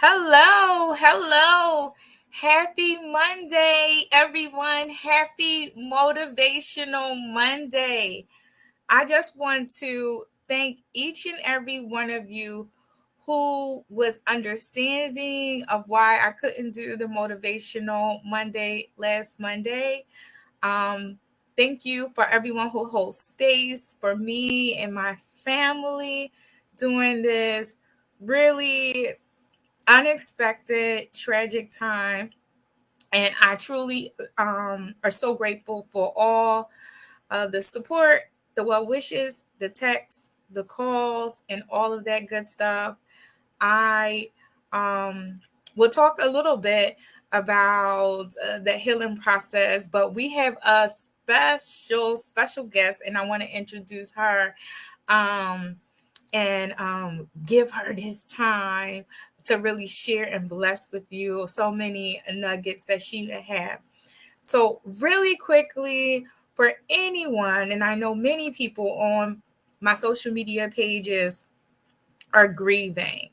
Hello, hello. Happy Monday, everyone. Happy Motivational Monday. I just want to thank each and every one of you who was understanding of why I couldn't do the Motivational Monday last Monday. Um, Thank you for everyone who holds space for me and my family during this really unexpected, tragic time. And I truly are so grateful for all the support, the well wishes, the texts, the calls, and all of that good stuff. I will talk a little bit about the healing process, but we have a special guest, and I want to introduce her. Um, and give her this time to really share and bless with you so many nuggets that she may have. So, really quickly, for anyone, and I know many people on my social media pages are grieving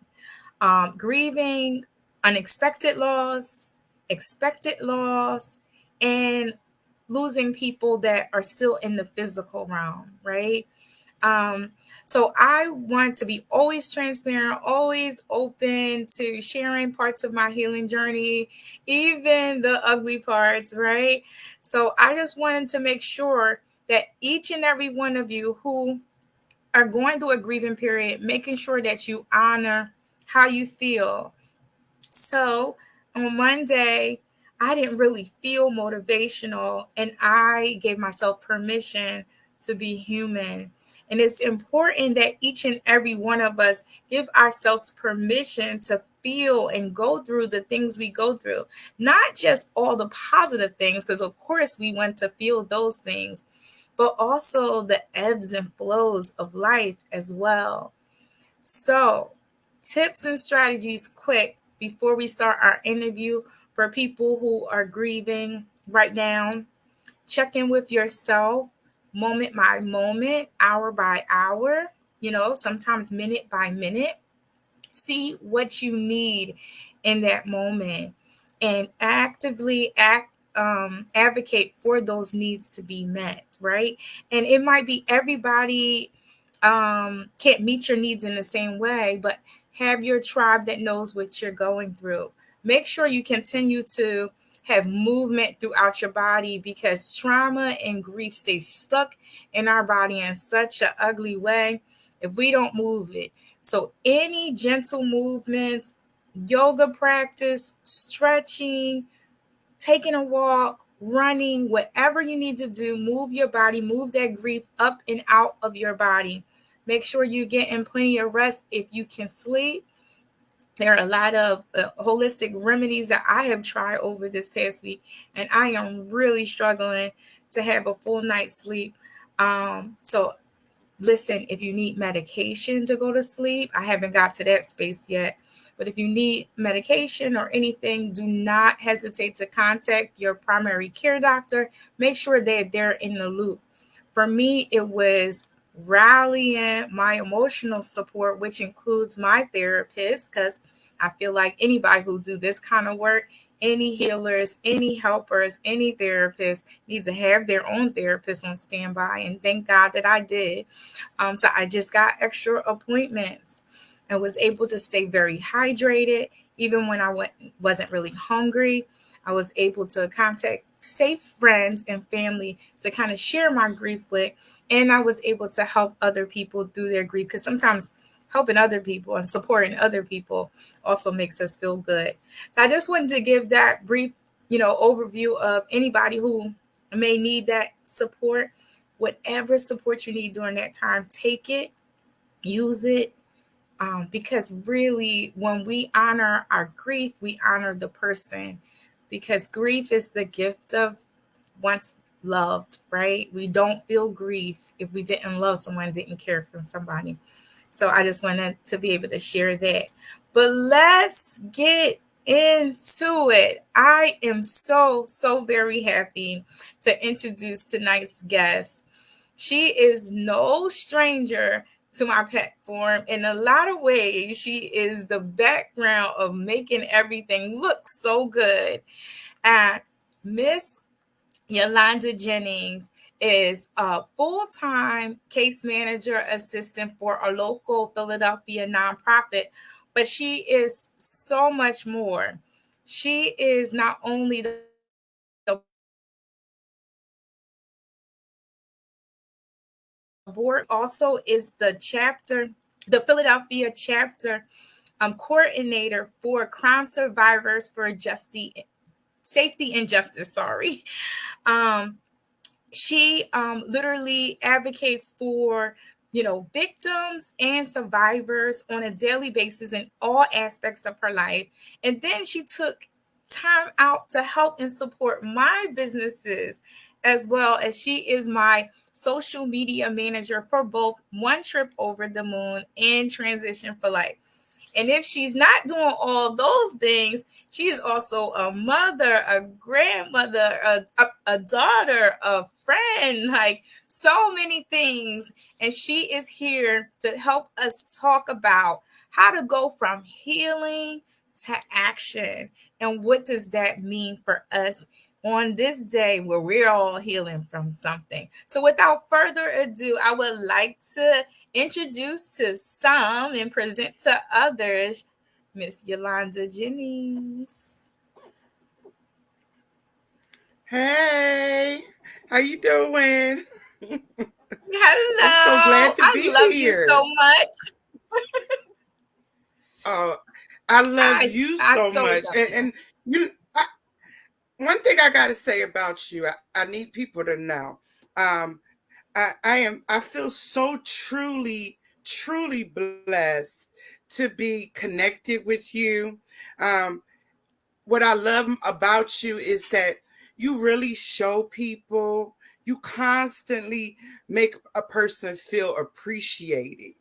unexpected loss, expected loss, and losing people that are still in the physical realm, right? Um, so I want to be always transparent, always open to sharing parts of my healing journey, even the ugly parts, right? So I just wanted to make sure that each and every one of you who are going through a grieving period, making sure that you honor how you feel. So on Monday, I didn't really feel motivational, and I gave myself permission to be human. And it's important that each and every one of us give ourselves permission to feel and go through the things we go through, not just all the positive things, because of course we want to feel those things, but also the ebbs and flows of life as well. So, tips and strategies quick before we start our interview for people who are grieving right now. Check in with yourself moment by moment, hour by hour, sometimes minute by minute. See what you need in that moment and actively advocate for those needs to be met, right? And it might be everybody can't meet your needs in the same way, but have your tribe that knows what you're going through. Make sure you continue to have movement throughout your body, because trauma and grief stay stuck in our body in such an ugly way if we don't move it. So any gentle movements, yoga practice, stretching, taking a walk, running, whatever you need to do, move your body, move that grief up and out of your body. Make sure you get in plenty of rest if you can sleep. There are a lot of holistic remedies that I have tried over this past week, and I am really struggling to have a full night's sleep. So listen, if you need medication to go to sleep, I haven't got to that space yet. But if you need medication or anything, do not hesitate to contact your primary care doctor. Make sure that they're in the loop. For me, it was rallying my emotional support, which includes my therapist, because I feel like anybody who do this kind of work, any healers, any helpers, any therapists need to have their own therapist on standby. And thank God that I did. So I just got extra appointments and was able to stay very hydrated, even when I wasn't really hungry. I was able to contact safe friends and family to kind of share my grief with, and I was able to help other people through their grief, because sometimes helping other people and supporting other people also makes us feel good. So I just wanted to give that brief, overview of anybody who may need that support. Whatever support you need during that time, take it, use it, because really, when we honor our grief, we honor the person, because grief is the gift of once loved, right? We don't feel grief if we didn't love someone, didn't care for somebody. So I just wanted to be able to share that. But let's get into it. I am so very happy to introduce tonight's guest. She is no stranger to my platform. In a lot of ways, she is the background of making everything look so good. And Miss Yolanda Jennings is a full time case manager assistant for a local Philadelphia nonprofit, but she is so much more. She is not only the board chair for the nonprofit, she also is the Philadelphia chapter coordinator for crime survivors for safety and justice. Sorry. Um, she literally advocates for victims and survivors on a daily basis in all aspects of her life, and then she took time out to help and support my businesses, as well as she is my social media manager for both One Trip Over the Moon and Transition for Life. And if she's not doing all those things, she is also a mother, a grandmother, a daughter, a friend, like so many things. And she is here to help us talk about how to go from healing to action. And what does that mean for us on this day where we're all healing from something? So, without further ado, I would like to introduce to some and present to others Miss Yolanda Jennings. Hey, how you doing? I'm so Hello, glad to I be love you so here. much. Oh, I love I, you I so so much. love And, you. and you, one thing I got to say about you, I need people to know. Um, I feel so truly blessed to be connected with you. Um, what I love about you is that you really show people, you constantly make a person feel appreciated.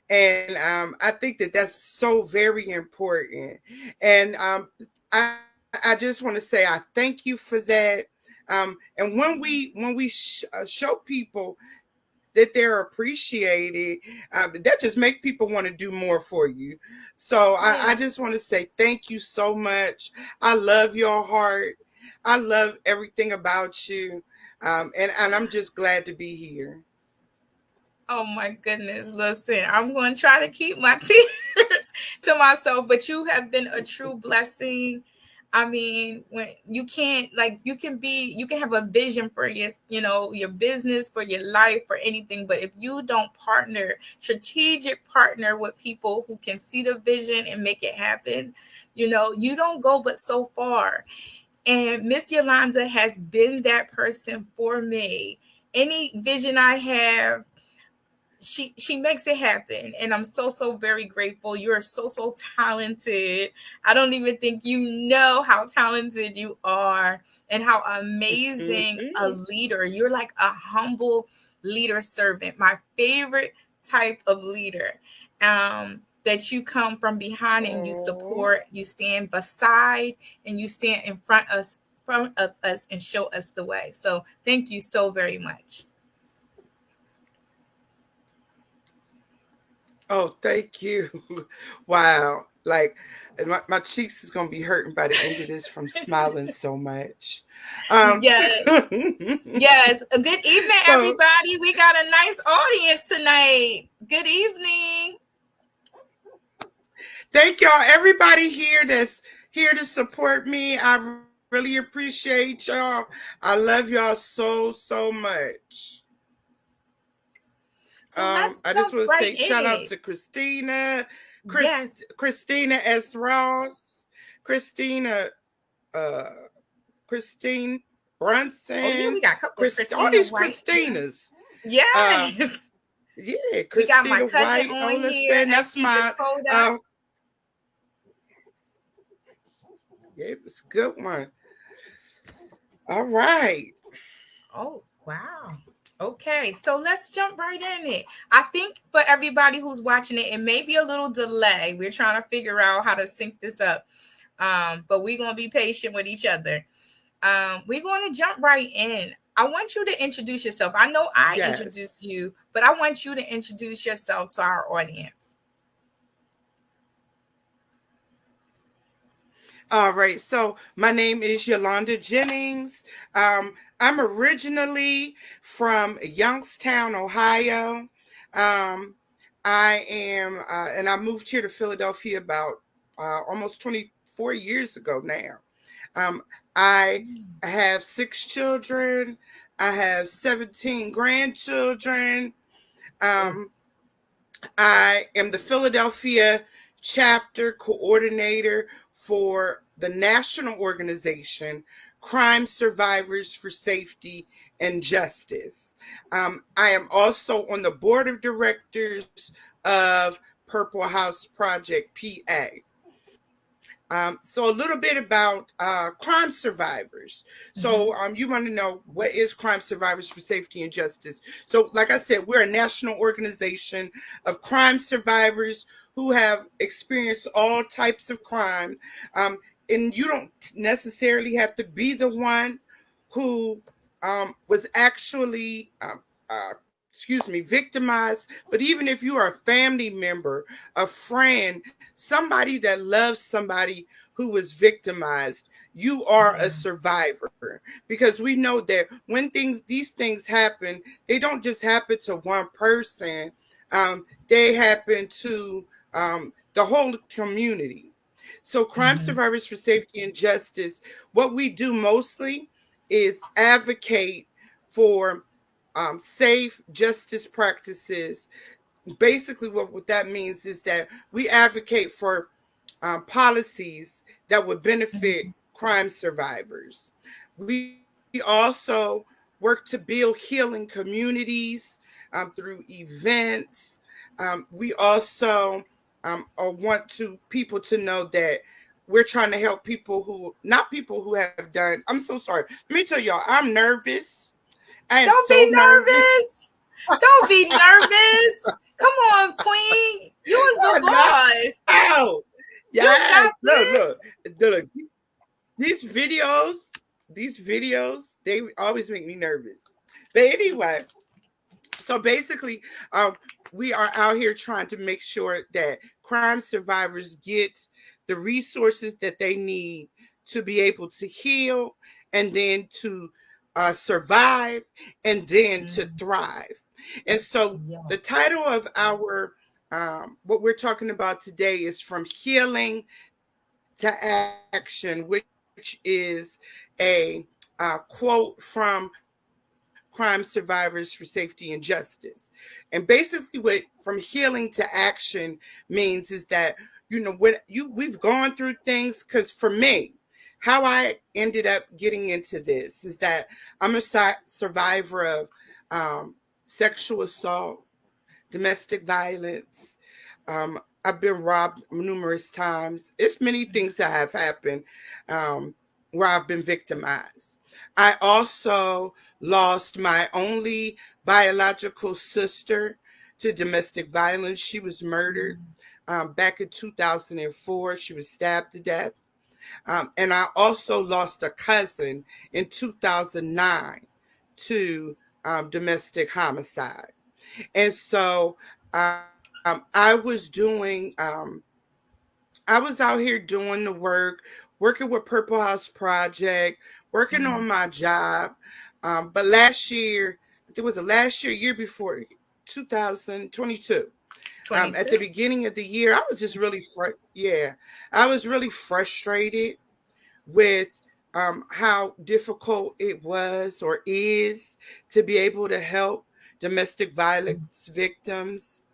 And I think that that's so very important. And I just want to say I thank you for that. And when we show people that they're appreciated, that just makes people want to do more for you. So I Yeah. just want to say thank you so much. I love your heart. I love everything about you. And I'm just glad to be here. Oh my goodness. Listen, I'm going to try to keep my tears to myself, but you have been a true blessing. I mean, when you can't, like, you can have a vision for your business, for your life, for anything, but if you don't strategic partner with people who can see the vision and make it happen, you don't go but so far. And Miss Yolanda has been that person for me. Any vision I have, she makes it happen, and I'm so very grateful. You're so talented. I don't even think you know how talented you are and how amazing a leader. You're like a humble leader servant, my favorite type of leader. That you come from behind and you Oh. support, you stand beside, and you stand in front of us and show us the way. So thank you so very much. Oh, thank you. Wow. Like my cheeks is gonna be hurting by the end of this from smiling so much. Um Yes. Yes. Good evening, so everybody. We got a nice audience tonight. Good evening. thank y'all, everybody here that's here to support me. I really appreciate y'all. I love y'all so much. So let's I just want jump to say right shout out in. to Christina, Yes. Christina S. Ross, Christina, uh, Christine Oh, yeah, Brunson, we got a couple of All Christina these White here. Christinas. Uh, Yes. yeah, We got my Christina cousin White, on here, Olafin. That's Auntie my Dakota. uh, yeah, it was a good one. All right. Oh, wow. Okay, so let's jump right in it. I think for everybody who's watching it, it may be a little delay. We're trying to figure out how to sync this up. But we're gonna be patient with each other. We're going to jump right in. I want you to introduce yourself. I know I introduced Yes. you, but I want you to introduce yourself to our audience. All right. So my name is Yolanda Jennings. I'm originally from Youngstown, Ohio. Um, I am, and I moved here to Philadelphia about almost 24 years ago now. Um, I have 6 children. I have 17 grandchildren. Oh. Um, I am the Philadelphia chapter coordinator for the national organization Crime Survivors for Safety and Justice. I am also on the board of directors of Purple House Project PA. So a little bit about crime survivors. So Mhm. you want to know what is Crime Survivors for Safety and Justice. So like I said, we're a national organization of crime survivors who have experienced all types of crime. Um, and you don't necessarily have to be the one who was actually victimized. But even if you are a family member, a friend, somebody that loves somebody who was victimized, you are a Yeah. survivor. Because we know that when these things happen, they don't just happen to one person. They happen to the whole community. So Crime Mhm. Survivors for Safety and Justice, what we do mostly is advocate for safe justice practices. Basically, what that means is that we advocate for policies that would benefit Mhm. crime survivors. We also work to build healing communities through events. We also want to people to know that we're trying to help people who, not people who have done. I'm so sorry. Let me tell y'all, I'm nervous. I am Don't so be nervous. nervous. Don't be nervous. Come on, Queen. You was a boss. No. You Yes. got Look. this. Look. These videos, they always make me nervous. But anyway, so basically, we are out here trying to make sure that crime survivors get the resources that they need to be able to heal, and then to survive, and then to Mm, thrive. And so yeah. the title of our what we're talking about today is From Healing to Action, which is a quote from Crime Survivors for Safety and Justice. And basically, what from healing to action means is that, we've gone through things. Because for me, how I ended up getting into this is that I'm a survivor of sexual assault, domestic violence. I've been robbed numerous times. It's many things that have happened um, where I've been victimized. I also lost my only biological sister to domestic violence. She was murdered Mm, back in 2004. She was stabbed to death. And I also lost a cousin in 2009 to domestic homicide. And so I was I was out here doing the work, working with Purple House Project, working mm. on my job. But last year, I think it was the last year, year before, 2022. At 22. the beginning of the year, I was just really, yeah, I was really frustrated with how difficult it was or is to be able to help domestic violence victims.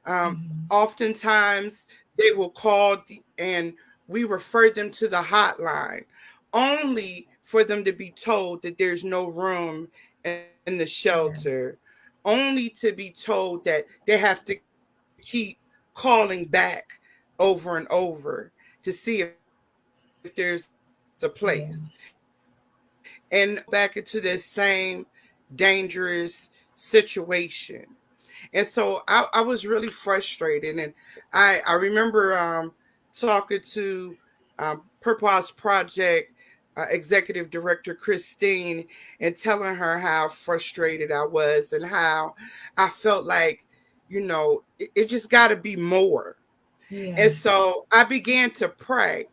Mhm. Oftentimes, they will call and we refer them to the hotline, only for them to be told that there's no room in the Yeah. shelter, only to be told that they have to keep calling back over and over to see if there's a place. And all of that Yeah. just to go back into the same dangerous situation. And so I was really frustrated. And I remember talking to Purple House Project executive director Christine and telling her how frustrated I was and how I felt like, it just got to be more. Yeah. And so I began to pray.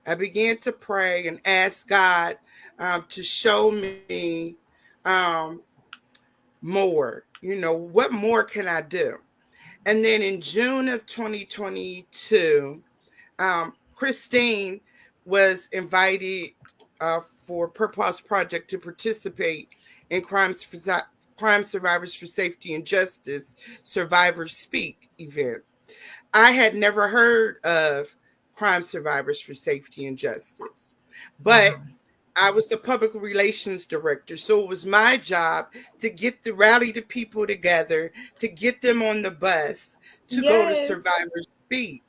I began to pray and ask God to show me um, more. What more can I do? And then in June of 2022, Christine was invited for Purpose Project to participate in Crime Survivors for Safety and Justice Survivors Speak event. I had never heard of Crime Survivors for Safety and Justice, but Wow. I was the public relations director, so it was my job to rally the people together, to get them on the bus to go to Yes. Survivors Speak.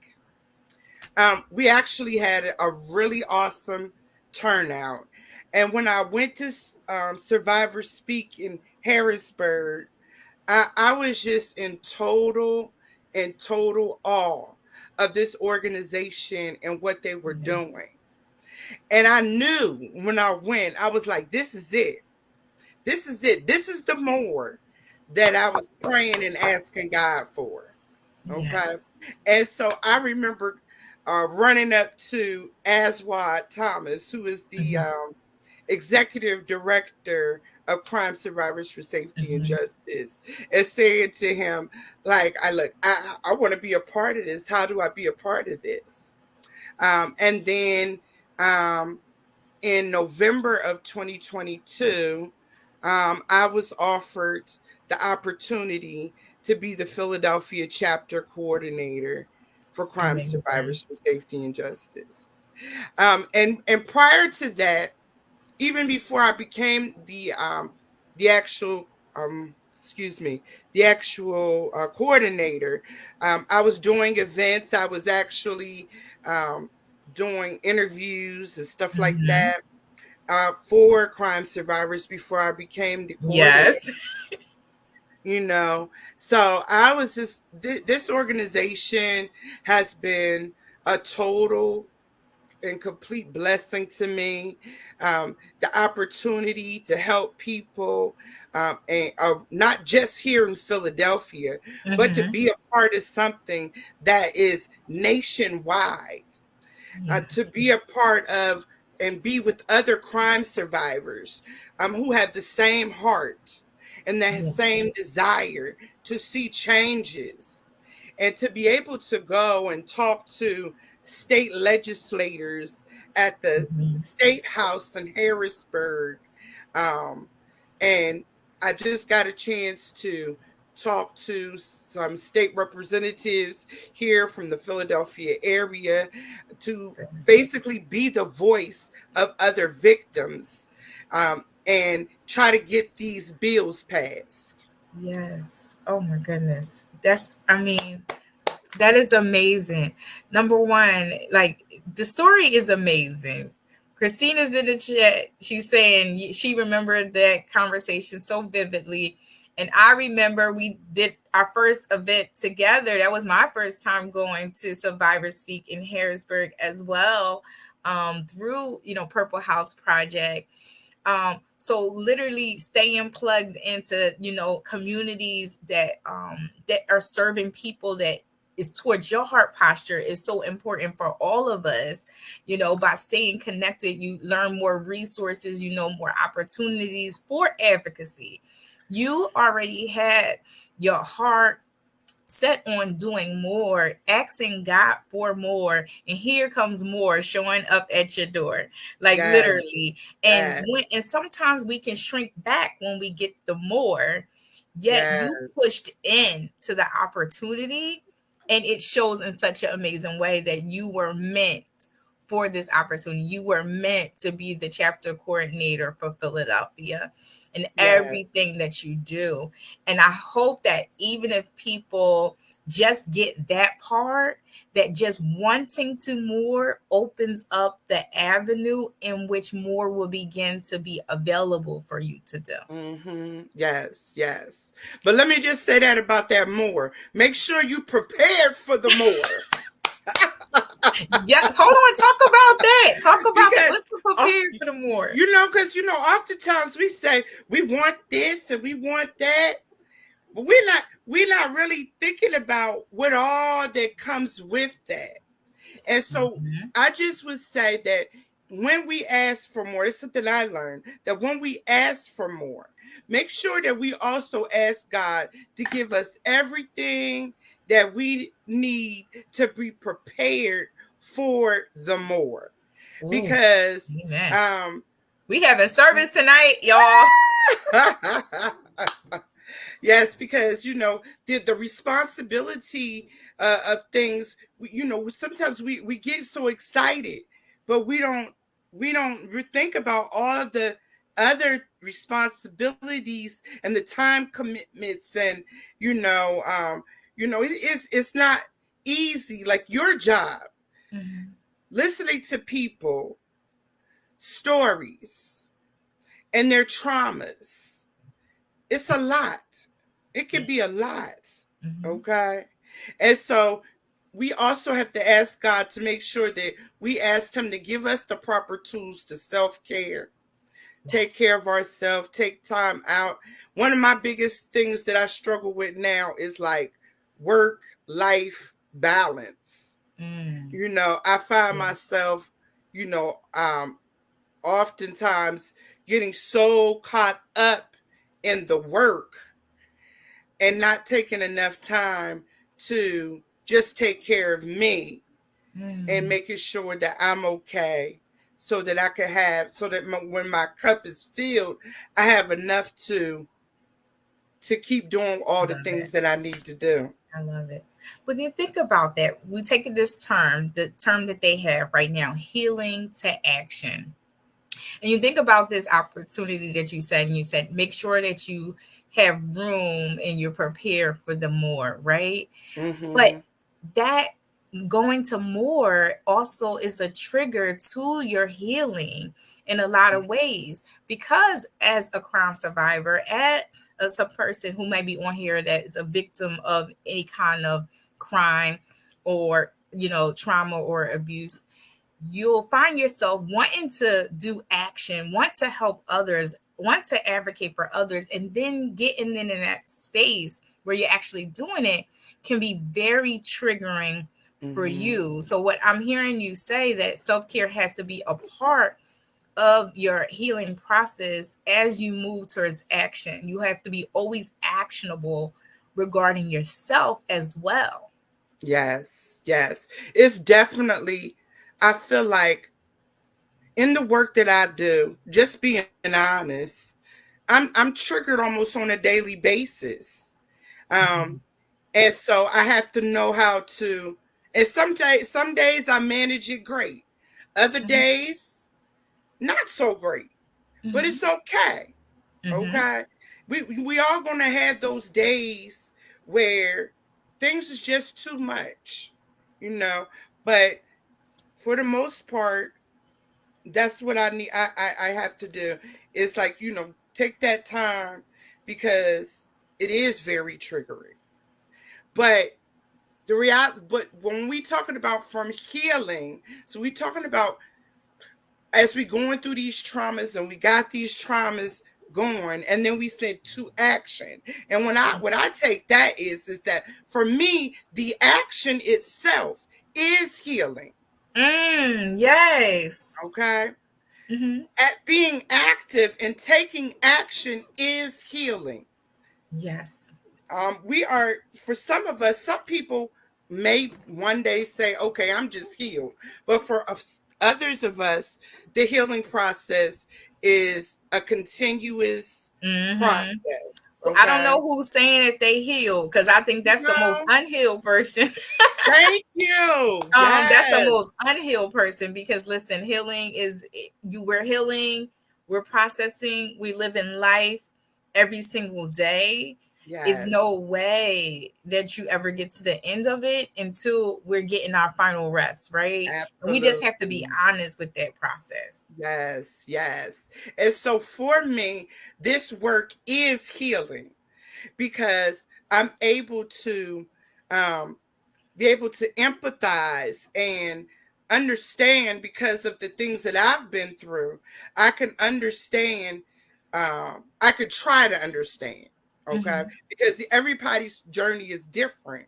We actually had a really awesome turnout. And when I went to Survivor Speak in Harrisburg, I was just in total awe of this organization and what they were Yeah. doing. And I knew when I went, I was like, this is it. This is it. This is the more that I was praying and asking God for. Okay. Yes. And so I remember running up to Aswad Thomas, who is the Hmm. executive director of Crime Survivors for Safety and Hmm. Justice, and saying to him, like, I want to be a part of this. How do I be a part of this? And then um, in November of 2022, I was offered the opportunity to be the Philadelphia chapter coordinator for Crime Amazing. Survivors for Safety and Justice. And prior to that, even before I became the actual excuse me the actual coordinator, I was doing events. I was actually um, doing interviews and stuff like Hmm. that for crime survivors before I became the coordinator. Yes. You know, so I was just this organization has been a total and complete blessing to me. The opportunity to help people, and not just here in Philadelphia, but to Hmm. be a part of something that is nationwide, Yeah. to be a part of and be with other crime survivors who have the same heart and that Yeah. same desire to see changes, and to be able to go and talk to state legislators at the Hmm. state house in Harrisburg. Um, and I just got a chance to talk to some state representatives here from the Philadelphia area to basically be the voice of other victims, and try to get these bills passed. Yes. Oh my goodness. I mean, that is amazing. Number one, like the story is amazing. Christina's in the chat. She's saying she remembered that conversation so vividly. And I remember we did our first event together. That was my first time going to Survivor Speak in Harrisburg as well, through, Purple House Project. So literally staying plugged into, communities that are serving people that is towards your heart posture is so important for all of us. By staying connected, you learn more resources, more opportunities for advocacy. You already had your heart set on doing more, asking God for more, and here comes more showing up at your door, like Yes, literally. And yes, sometimes we can shrink back when we get the more, yet you yes. pushed in to the opportunity, and it shows in such an amazing way that you were meant for this opportunity. You were meant to be the chapter coordinator for Philadelphia and Yes. everything that you do. And I hope that even if people just get that part, that just wanting to more opens up the avenue in which more will begin to be available for you to do. Yes, yes. But let me just say that about that more. Make sure you prepared for the more. Yeah, hold on. Talk about that. Talk about that. Because Let's be uh, prepared for the more. because oftentimes we say we want this and we want that, but we're not really thinking about what all that comes with that. And so Mhm. I just would say that when we ask for more, it's something I learned, that when we ask for more, make sure that we also ask God to give us everything that we need to be prepared for the more. Ooh, Because amen. um We having service tonight, y'all. yes, because the responsibility of things. Sometimes we get so excited, but we don't think about all the other responsibilities and the time commitments, and it's not easy. Like your job, Mhm. listening to people stories and their traumas, it's a lot. It can be Yes. a lot. Mhm. Okay. And so we also have to ask God to make sure that we ask Him to give us the proper tools to self care, take Yes. care of ourselves, take time out. One of my biggest things that I struggle with now is like work life balance. Mm. I find Yeah. myself, you know, um, oftentimes getting so caught up in the work and not taking enough time to just take care of me and Mm. making sure that I'm okay, so that I can have, so that when my cup is filled, I have enough to keep doing I all the love it. things that I need to do. I love it. When you think about that, we take this term, the term that they have right now, healing to action. And you think about this opportunity that you said, make sure that you have room and you're prepared for the more, right? But Mhm. that going to more also is a trigger to your healing in a lot of ways, because as a crime survivor, as a person who may be on here that is a victim of any kind of crime or trauma or abuse, you'll find yourself wanting to do action, want to help others, want to advocate for others, and then getting in that space where you're actually doing it can be very triggering for Mhm. you. So what I'm hearing you say, that self-care has to be a part of your healing process as you move towards action. You have to be always actionable regarding yourself as well. Yes, yes. It's definitely, I feel like in the work that I do, just being honest, I'm triggered almost on a daily basis. Um, Mhm. and so I have to know how to. And some days I manage it great. Other Mhm. days, not so great. But Mhm. it's okay. Mhm. Okay. We all gonna have those days where things is just too much, you know. But for the most part, that's what I need. I have to do. It's like, take that time, because it is very triggering. But but when we talking about from healing, so we talking about as we going through these traumas, and we got these traumas going, and then we said to action. And what I take that is that for me, the action itself is healing. Yes. Okay. Hmm. At being active and taking action is healing. Yes. We are, for some of us, some people may one day say, okay, I'm just healed. But for others of us, the healing process is a continuous process. Hmm. I don't Okay. know who's saying that they heal, because I think that's the most No, unhealed person. thank you. That's the Yes. most unhealed person, because listen, healing is we're healing, we're processing, we live in life every single day. It's Yes. no way that you ever get to the end of it until we're getting our final rest, right? And we just have to be Absolutely. honest with that process. Yes. Yes. And so for me, this work is healing, because I'm able to um, be able to empathize and understand because of the things that I've been through. I can understand. I could try to understand. Okay, Mm-hmm. because everybody's journey is different.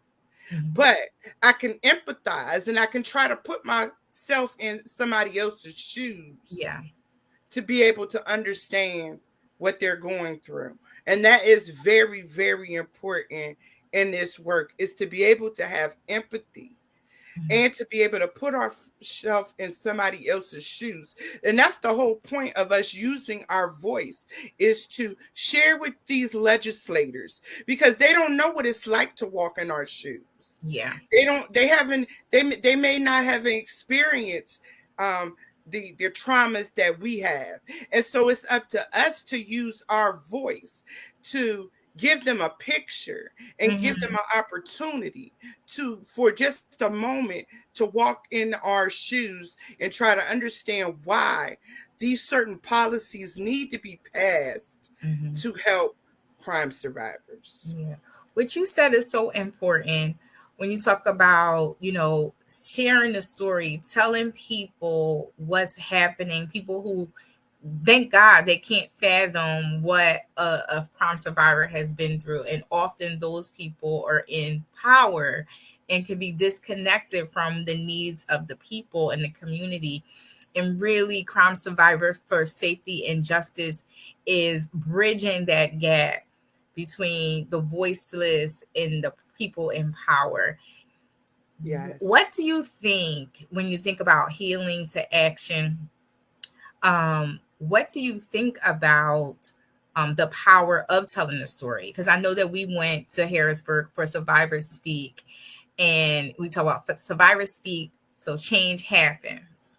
Mm-hmm. But I can empathize and I can try to put myself in somebody else's shoes Yeah. to be able to understand what they're going through. And that is very, very important in this work, is to be able to have empathy Mm-hmm. and to be able to put ourselves in somebody else's shoes. And that's the whole point of us using our voice, is to share with these legislators, because they don't know what it's like to walk in our shoes. Yeah. They may not have experienced um the traumas that we have. And so it's up to us to use our voice to give them a picture and give them Mm-hmm. an opportunity to, for just a moment, to walk in our shoes and try to understand why these certain policies need to be passed Mm-hmm. to help crime survivors. Yeah. What you said is so important when you talk about, sharing the story, telling people what's happening, people who, thank God, they can't fathom what a crime survivor has been through. And often those people are in power and can be disconnected from the needs of the people in the community. And really, crime survivors for safety and justice is bridging that gap between the voiceless and the people in power. What Yes. do you think when you think about healing to action? What do you think about the power of telling the story? Because I know that we went to Harrisburg for Survivors Speak, and we talk about Survivors Speak, so change happens.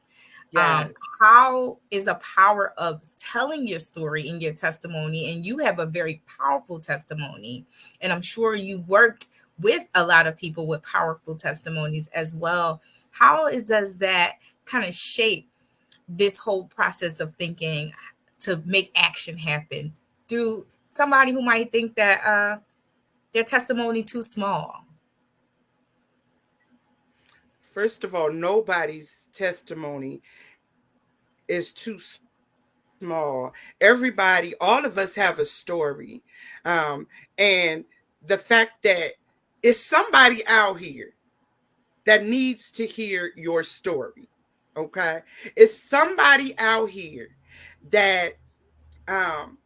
um, Yes. how is a power of telling your story in your testimony, and you have a very powerful testimony, and I'm sure you work with a lot of people with powerful testimonies as well. Does that kind of shape this whole process of thinking to make action happen through somebody who might think that their testimony too small? First of all, nobody's testimony is too small. Everybody, all of us have a story. And the fact that it's somebody out here that needs to hear your story. Okay? It's somebody out here that um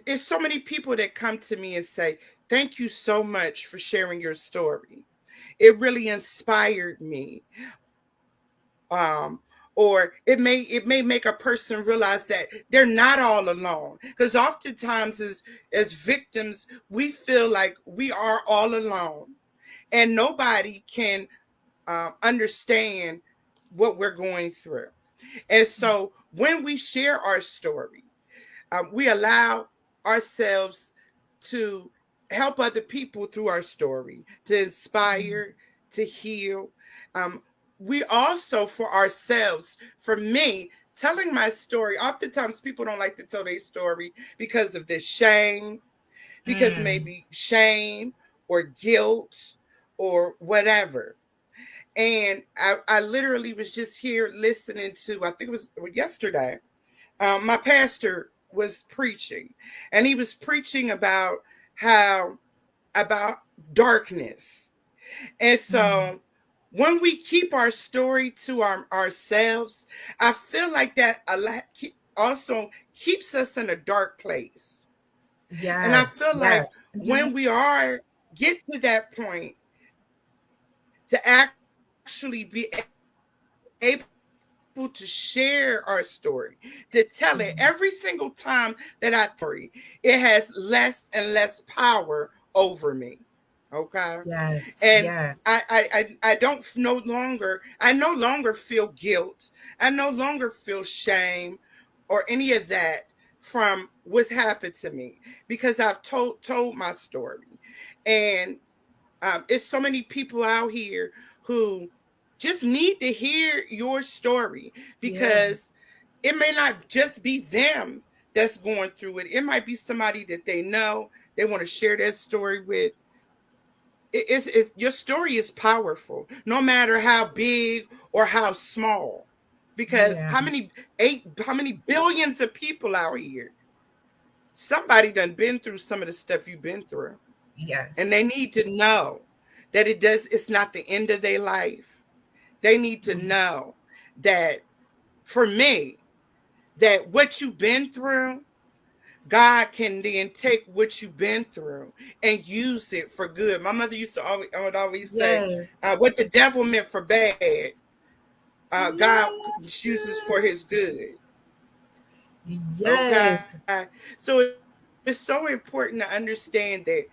it's so many people that come to me and say, "Thank you so much for sharing your story. It really inspired me." Or it may make a person realize that they're not all alone, because oftentimes as victims we feel like we are all alone and nobody can understand what we're going through. And so when we share our story, we allow ourselves to help other people through our story, to inspire, to heal. Um, we also, for ourselves, for me, telling my story, oftentimes people don't like to tell their story because of this shame, because Mm, maybe shame or guilt or whatever. And I literally was just here listening to, I think it was yesterday, my pastor was preaching, and he was preaching about how, about darkness. And mm. so when we keep our story to ourselves, I feel like that a lot also keeps us in a dark place. And I Yes, feel like yes. Hmm. when we are get to that point, to actually be able to share our story, to tell it every single time that I tell my story, it has less and less power over me. Okay. And Yes, yes. I don't no longer, I no longer feel guilt. I no longer feel shame or any of that from what's happened to me, because I've told my story. And it's so many people out here who just need to hear your story, Yeah. because it may not just be them that's going through it. It might be somebody that they know, they want to share that story with. it's your story is powerful, no matter how big or how small. Because Yeah. how many billions of people out here, somebody done been through some of the stuff you've been through. And Yes. they need to know that it's not the end of their life. They need to know that, for me, that what you've been through, God can then take what you've been through and use it for good. My mother used to always, I would always say, Yes. what the devil meant for bad, God uses for Yes. his good. Okay. Yes. So it's so important to understand and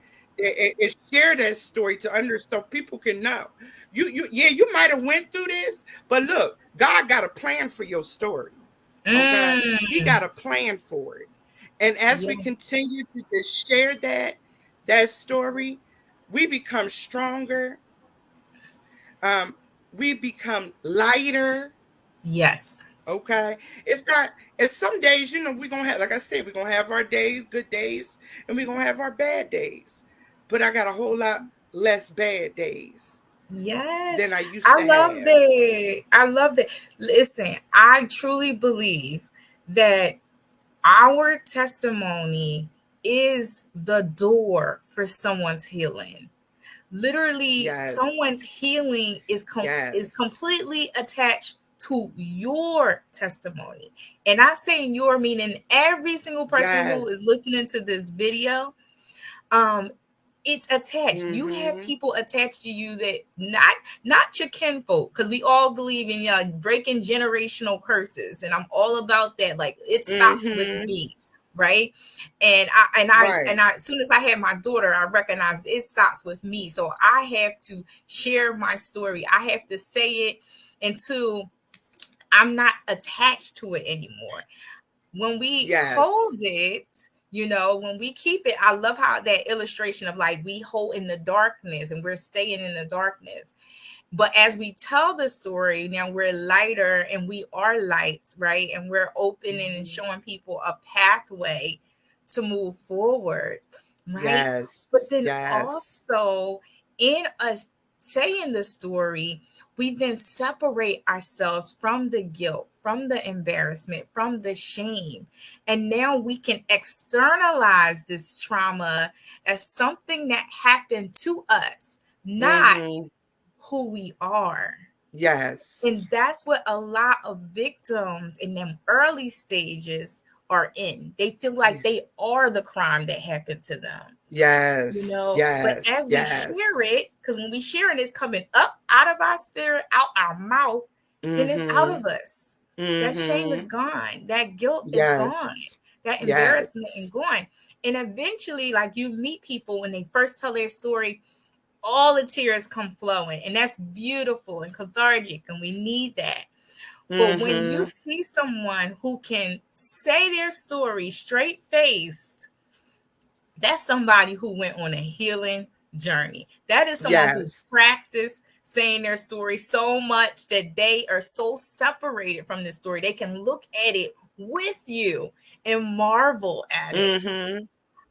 share that story to so people can know. Yeah, you might have went through this, but look, God got a plan for your story. Okay. He Mm. got a plan for it. And as we Yes. continue to just share that story, we become stronger. Um, we become lighter. Yes. Okay. It's not, and some days, we're gonna have, like I said, we're gonna have our days, good days, and we're gonna have our bad days. But I got a whole lot less bad days Yes. than I used I to love have. that. I love that. Listen, I truly believe that our testimony is the door for someone's healing. Literally, Yes. someone's healing is Yes. completely attached to your testimony. And I say your, meaning every single person Yes. who is listening to this video. um it's attached. You have Mm-hmm. people attached to you that not your kinfolk, because we all believe in breaking generational curses, and I'm all about that. Like, it stops with Mm-hmm. me, right? And I Right. as soon as I had my daughter, I recognized it stops with me. So I have to share my story. I have to say it until I'm not attached to it anymore. When we hold Yes. it, when we keep it, I love how that illustration of, like, we hold in the darkness and we're staying in the darkness. But as we tell the story, now we're lighter and we are lights, right? And we're opening and Mm-hmm. showing people a pathway to move forward, right? But Yes. then Yes. also, in us saying the story, we then separate ourselves from the guilt, from the embarrassment, from the shame. And now we can externalize this trauma as something that happened to us, not Mm-hmm. who we are. And Yes. that's what a lot of victims in them early stages are in. They feel like they are the crime that happened to them. Yes. But Yes. as we share Yes. it, because when we share it, it's coming up out of our spirit, out our mouth, then it's out Mm-hmm. of us. That shame is Mm-hmm. gone. That guilt is gone. Yes. That embarrassment is Yes. gone. And eventually, like, you meet people when they first tell their story, all the tears come flowing. And that's beautiful and cathartic. And we need that. But when you Mm-hmm. see someone who can say their story straight faced, that's somebody who went on a healing journey. That is someone who Yes. practiced saying their story so much that they are so separated from the story. They can look at it with you and marvel at it. Mm-hmm.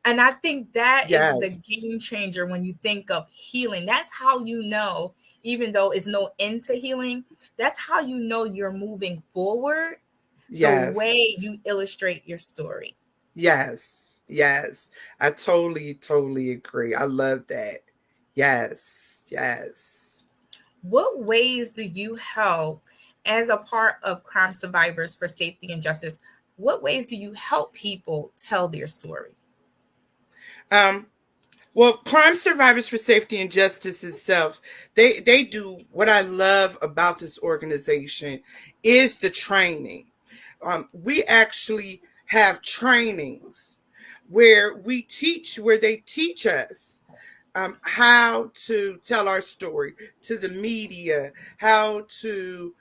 And I think that is the Yes. game changer when you think of healing. That's how you know, even though it's no end to healing, that's how you know you're moving forward, the way Yes. you illustrate your story. Yes. Yes. I totally agree. I love that. Yes. Yes. What ways do you help as a part of Crime Survivors for Safety and Justice? What ways do you help people tell their story? Um, Well, Crime Survivors for Safety and Justice itself, they do what I love about this organization is the training. We actually have trainings where they teach us how to tell our story to the media, how to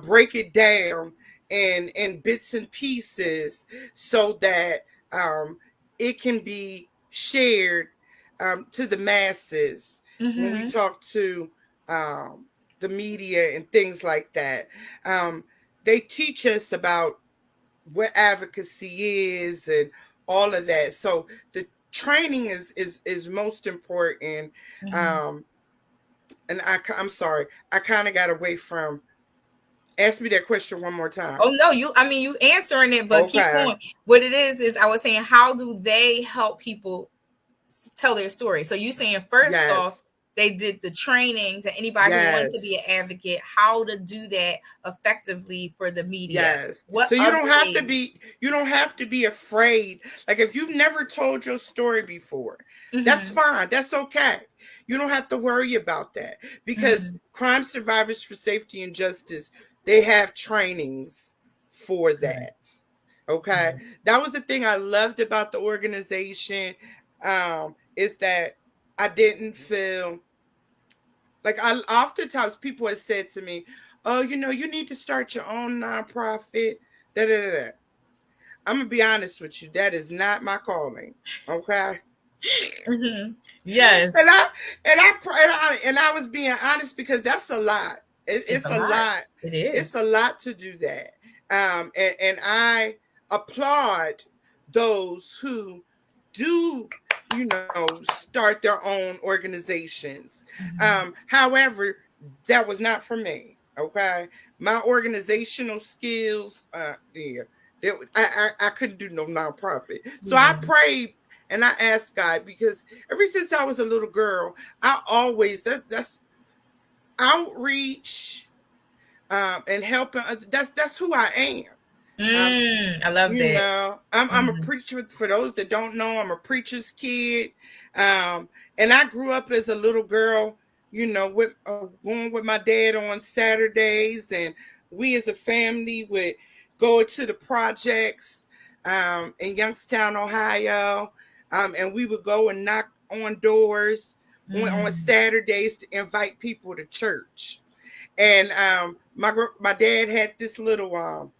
break it down in bits and pieces so that um, it can be shared to the masses when we Mm-hmm. talk to the media and things like that. Um, they teach us about what advocacy is and all of that. So the training is most important. Mhm. Um, and I'm sorry, I kind of got away from. Ask me that question one more time. Oh no, you I mean you answering it, but keep Okay. going. What it is I was saying, how do they help people tell their story? So you saying first off, Yes. they did the training to anybody who wanted to be an Yes. advocate, how to do that effectively for the media. Yes. What So other ways? you don't have to be afraid. Like if you've never told your story before, that's Mm-hmm. fine. That's okay. You don't have to worry about that because Mm-hmm. crime survivors for safety and justice, they have trainings for Right. that. Okay? Right. That was the thing I loved about the organization, is that I didn't feel like, I oftentimes people have said to me, "Oh, you need to start your own nonprofit." Da da da. Da. I'm gonna be honest with you. That is not my calling. Okay. Mm-hmm. Yes, And I was being honest because that's a lot. it's It's a a lot. lot. It It's a is. lot to do that. And I applaud those who do, start their own organizations. Mm-hmm. However, that was not for me. Okay, my organizational skills, yeah, I couldn't do no nonprofit. So I Yeah. prayed and I asked God because ever since I was a little girl, I always that's outreach, and helping others. That's who I am. I love that. I'm a Mm-hmm. preacher. For those that don't know, I'm a preacher's kid. And I grew up as a little girl, with going with my dad on Saturdays, and we as a family would go to the projects, in Youngstown, Ohio, and we would go and knock on doors on Mm-hmm. Saturdays to invite people to church. And my dad had this little, I'll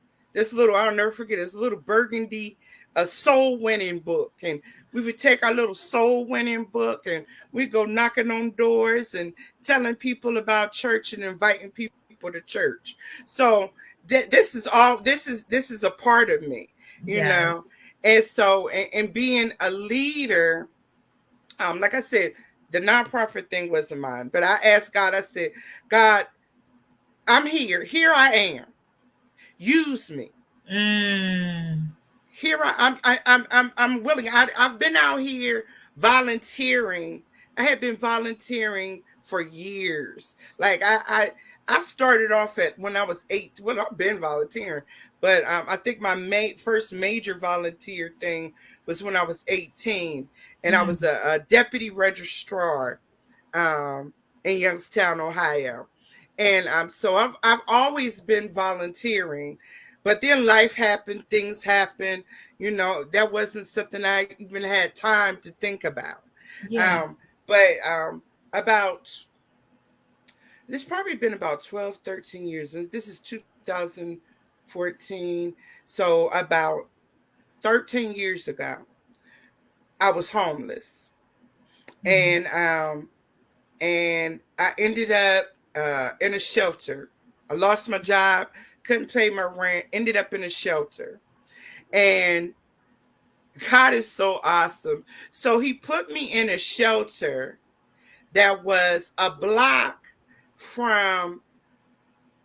never forget, this little burgundy soul winning book. And we would take our little soul winning book and we'd go knocking on doors and telling people about church and inviting people to church. So this is a part of me, you know. Yes. And so, and being a leader, like I said, the nonprofit thing wasn't mine, but I asked God. I said, God, I'm here. Here I am. Use me. Mm. Here I'm willing. I've been out here volunteering. I had been volunteering for years. Like I started off at when I was 8. Well, I've been volunteering, but I think my first major volunteer thing was when I was 18, and I was Mm. a deputy registrar, um, in Youngstown, Ohio. And so I've always been volunteering, but then life happened, things happened. That wasn't something I even had time to think about. Yeah. But about there's probably been about 12, 13 years. This is 2014, so about 13 years ago, I was homeless, Mm. and I ended up in a shelter. I lost my job, couldn't pay my rent, ended up in a shelter. And God is so awesome. So He put me in a shelter that was a block from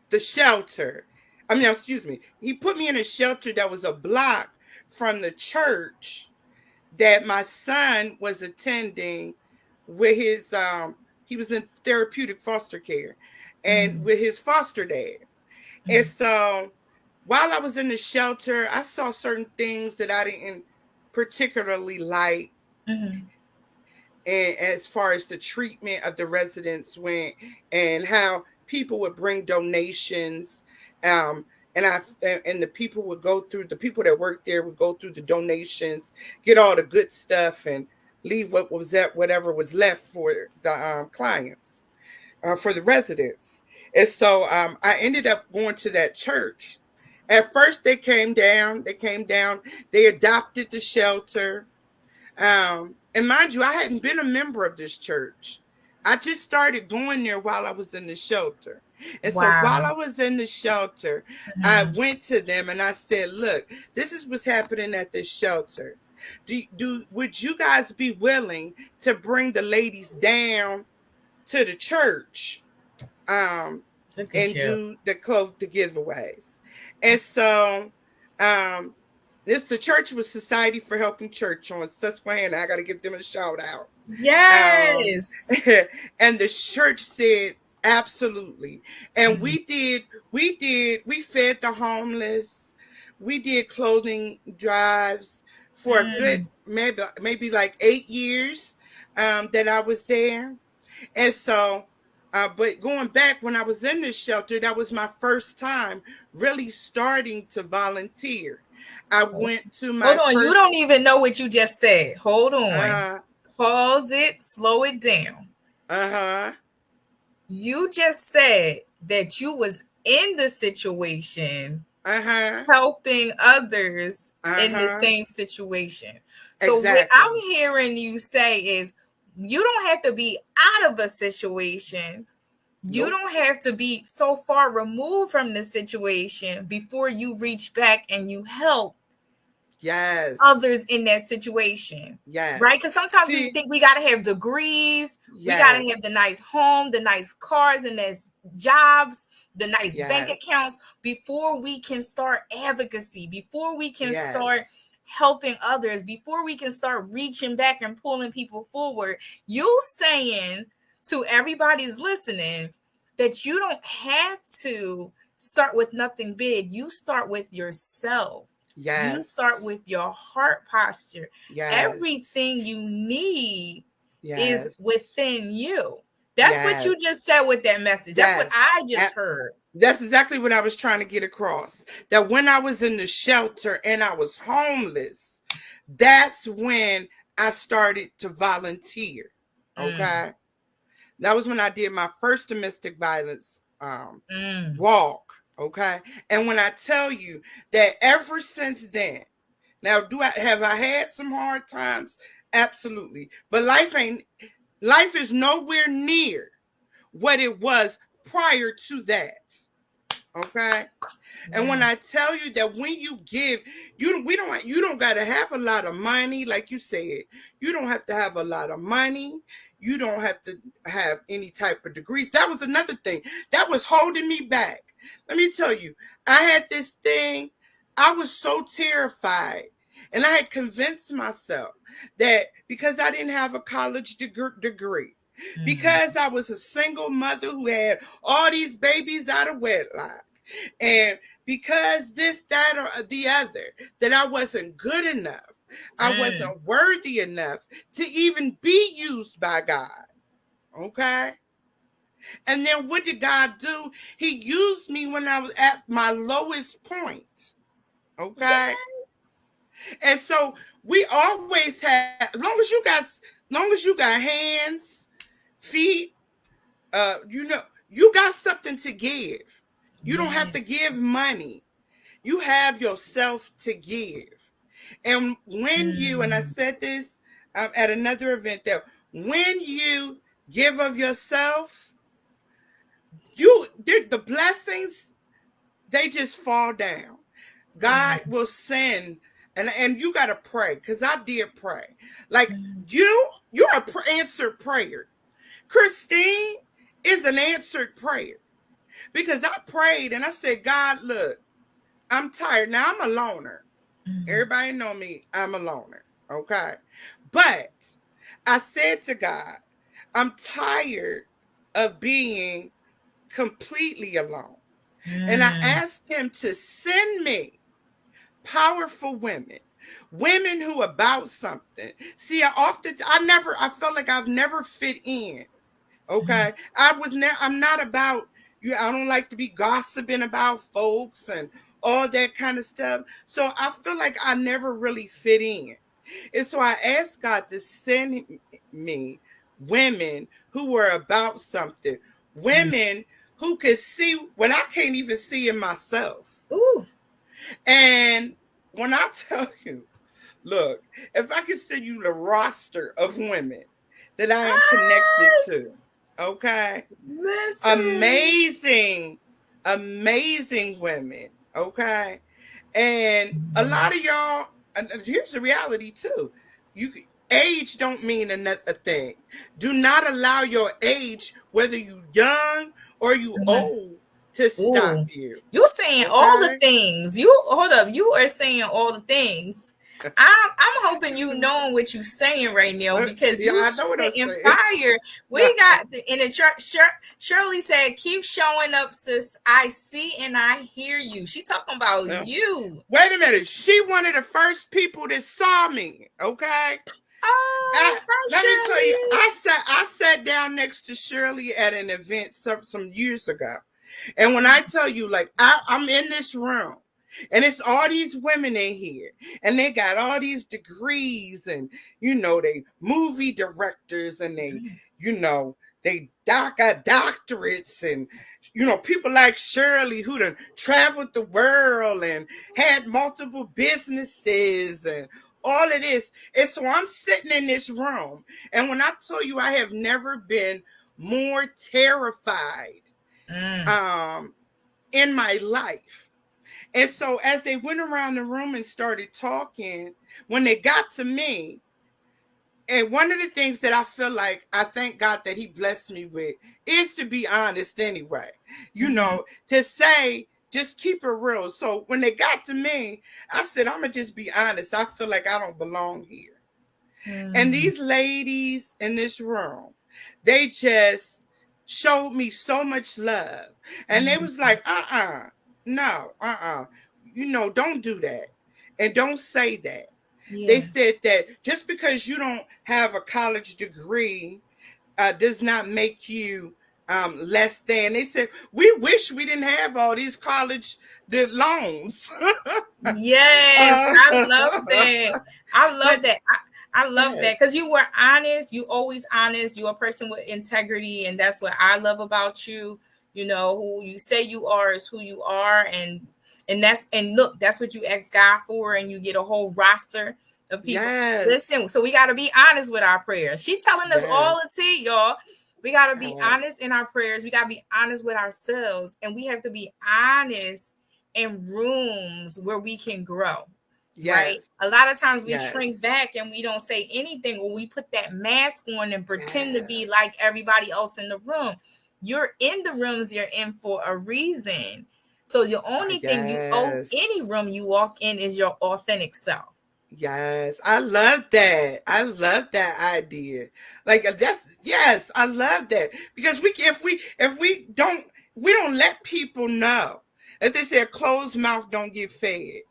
the shelter. I mean, excuse me. He put me in a shelter that was a block from the church that my son was attending with his he was in therapeutic foster care and Mm. with his foster dad. And Mm. so while I was in the shelter, I saw certain things that I didn't particularly like, Mm. and as far as the treatment of the residents went, and how people would bring donations, um and the people would go through, the people that worked there would go through the donations, get all the good stuff, and leave what was that whatever was left for the clients, for the residents. And so I ended up going to that church. At first they came down, they adopted the shelter. And mind you, I hadn't been a member of this church. I just started going there while I was in the shelter. And so while Wow. I was in the shelter, I Mm. went to them and I said, "Look, this is what's happening at this shelter. Do would you guys be willing to bring the ladies down to the church, um, Look at and you. do the giveaways? And so, um, this the church was Society for Helping Church on Susquehanna. I got to give them a shout out. Um, Yes. and the church said absolutely. And Mm, we fed the homeless. We did clothing drives for a good mm, maybe like 8 years, that I was there. And so, but going back when I was in this shelter, that was my first time really starting to volunteer. I oh, went to hold my on. You first, don't even know what you just said. Hold on. uh, Pause it. Slow it down. uh-huh, You just said that you was in the situation uh-huh, helping others in the uh-huh, same situation. So what I'm exactly. hearing you say is you don't have to be out of a situation. You Nope. don't have to be so far removed from the situation before you reach back and you help others Yes. in that situation, right? Yes. Because sometimes we See, think we got to have degrees, we got to yes. have the nice home, the nice cars, the nice jobs, the nice bank Yes. accounts before we can start advocacy, before we can start Yes. helping others, before we can start reaching back and pulling people forward. You saying to everybody's listening that you don't have to start with nothing big. You start with yourself. You start Yes. with your heart posture. Everything Yes. you need is Yes. within you. That's what you Yes. just said with that message. That's what Yes. I A- just heard. That's exactly what I was trying to get across. That when I was in the shelter and I was homeless, that's when I started to volunteer. Mm, Okay. That was when I did my first domestic violence, mm, walk. Okay. And when I tell you that ever since then, now I had some hard times? Absolutely. But life is nowhere near what it was prior to that. Okay. And when yeah. I tell you that when you give, you don't got to have a lot of money, like you said. You don't have to have a lot of money. You don't have to have any type of degrees. That was another thing that was holding me back. Let me tell you, I had this thing. I was so terrified, and I had convinced myself that because I didn't have a college degree, Mm, because I was a single mother who had all these babies out of wedlock, and because this, that, or the other, that I wasn't good enough. I mm, wasn't worthy enough to even be used by God. Okay. And then what did God do? He used me when I was at my lowest point. Okay. yeah. And so we always have, long as you got hands, feet, you got something to give. You don't have to Yes. give money. You have yourself to give. And when you, and I Mm, said this, at another event, that when you give of yourself, the blessings, they just fall down. mm, God will send, and you gotta pray, because I did pray. Like, mm, you're a answered prayer. Christine is an answered prayer, because I prayed and I said, God, look, I'm tired. Now I'm a loner. mm, Everybody know me. I'm a loner. Okay. But I said to God, I'm tired of being completely alone. And I mm, asked him to send me powerful women, women who about something. See, I felt like I've never fit in. Okay. I'm not about you. I don't like to be gossiping about folks and all that kind of stuff. So I feel like I never really fit in. And so I asked God to send me women who were about something, mm. women who could see when I can't even see in myself. Ooh. And when I tell you, look, if I could send you the roster of women that I am connected Ah, to, okay? listen. Amazing, amazing women, okay? And a lot of y'all, here's the reality too. Age don't mean a thing. Do not allow your age, whether you young or you Mhm. old, to stop Ooh, you. you saying all the Okay. things. You hold up. You are saying all the things. I'm hoping you knowing what you saying right now because Yeah, you I know what I'm spitting saying. fire. We got in the church. Shirley said, "Keep showing up, sis. I see and I hear you." She talking about Yeah. you. Wait a minute. She one of the first people that saw me. Okay. Oh, hi, Let me tell you, Shirley. I sat down next to Shirley at an event some years ago. And when I tell you, like, I'm in this room and it's all these women in here and they got all these degrees and, they movie directors and you know, they got doctorates and, people like Shirley who done traveled the world and had multiple businesses and all of this. And so I'm sitting in this room. And when I tell you I have never been more terrified Mm, um in my life. And so as they went around the room and started talking, when they got to me, and one of the things that I feel like I thank God that he blessed me with is to be honest anyway. mm-hmm, To say just keep it real. So when they got to me, I said I'm going to just be honest. I feel like I don't belong here. And mm, these ladies in this room, they just showed me so much love. And they was mm-hmm. like, no, don't do that. And don't say that. They Yeah. said that just because you don't have a college degree does not make you less than. They said, we wish we didn't have all these college loans. Yes, uh, I love that. I love but that. I love yes, that because you were honest. You always honest. You're a person with integrity, and that's what I love about you. You know who you say you are is who you are, and look, that's what you ask God for, and you get a whole roster of people. yes, Listen, so we got to be honest with our prayers. She telling us all yes, the tea, y'all. We got to be honest yes, in our prayers. We got to be honest with ourselves, and we have to be honest in rooms where we can grow, right? yes, A lot of times we shrink yes, back and we don't say anything, or we put that mask on and pretend to be like yes, everybody else in the room. You're in the rooms you're in for a reason. So the only thing you owe any yes. room you walk in is your authentic self. Yes, I love that. I love that idea. Like that's yes, I love that because if we don't let people know, as they say, a closed mouth don't get fed.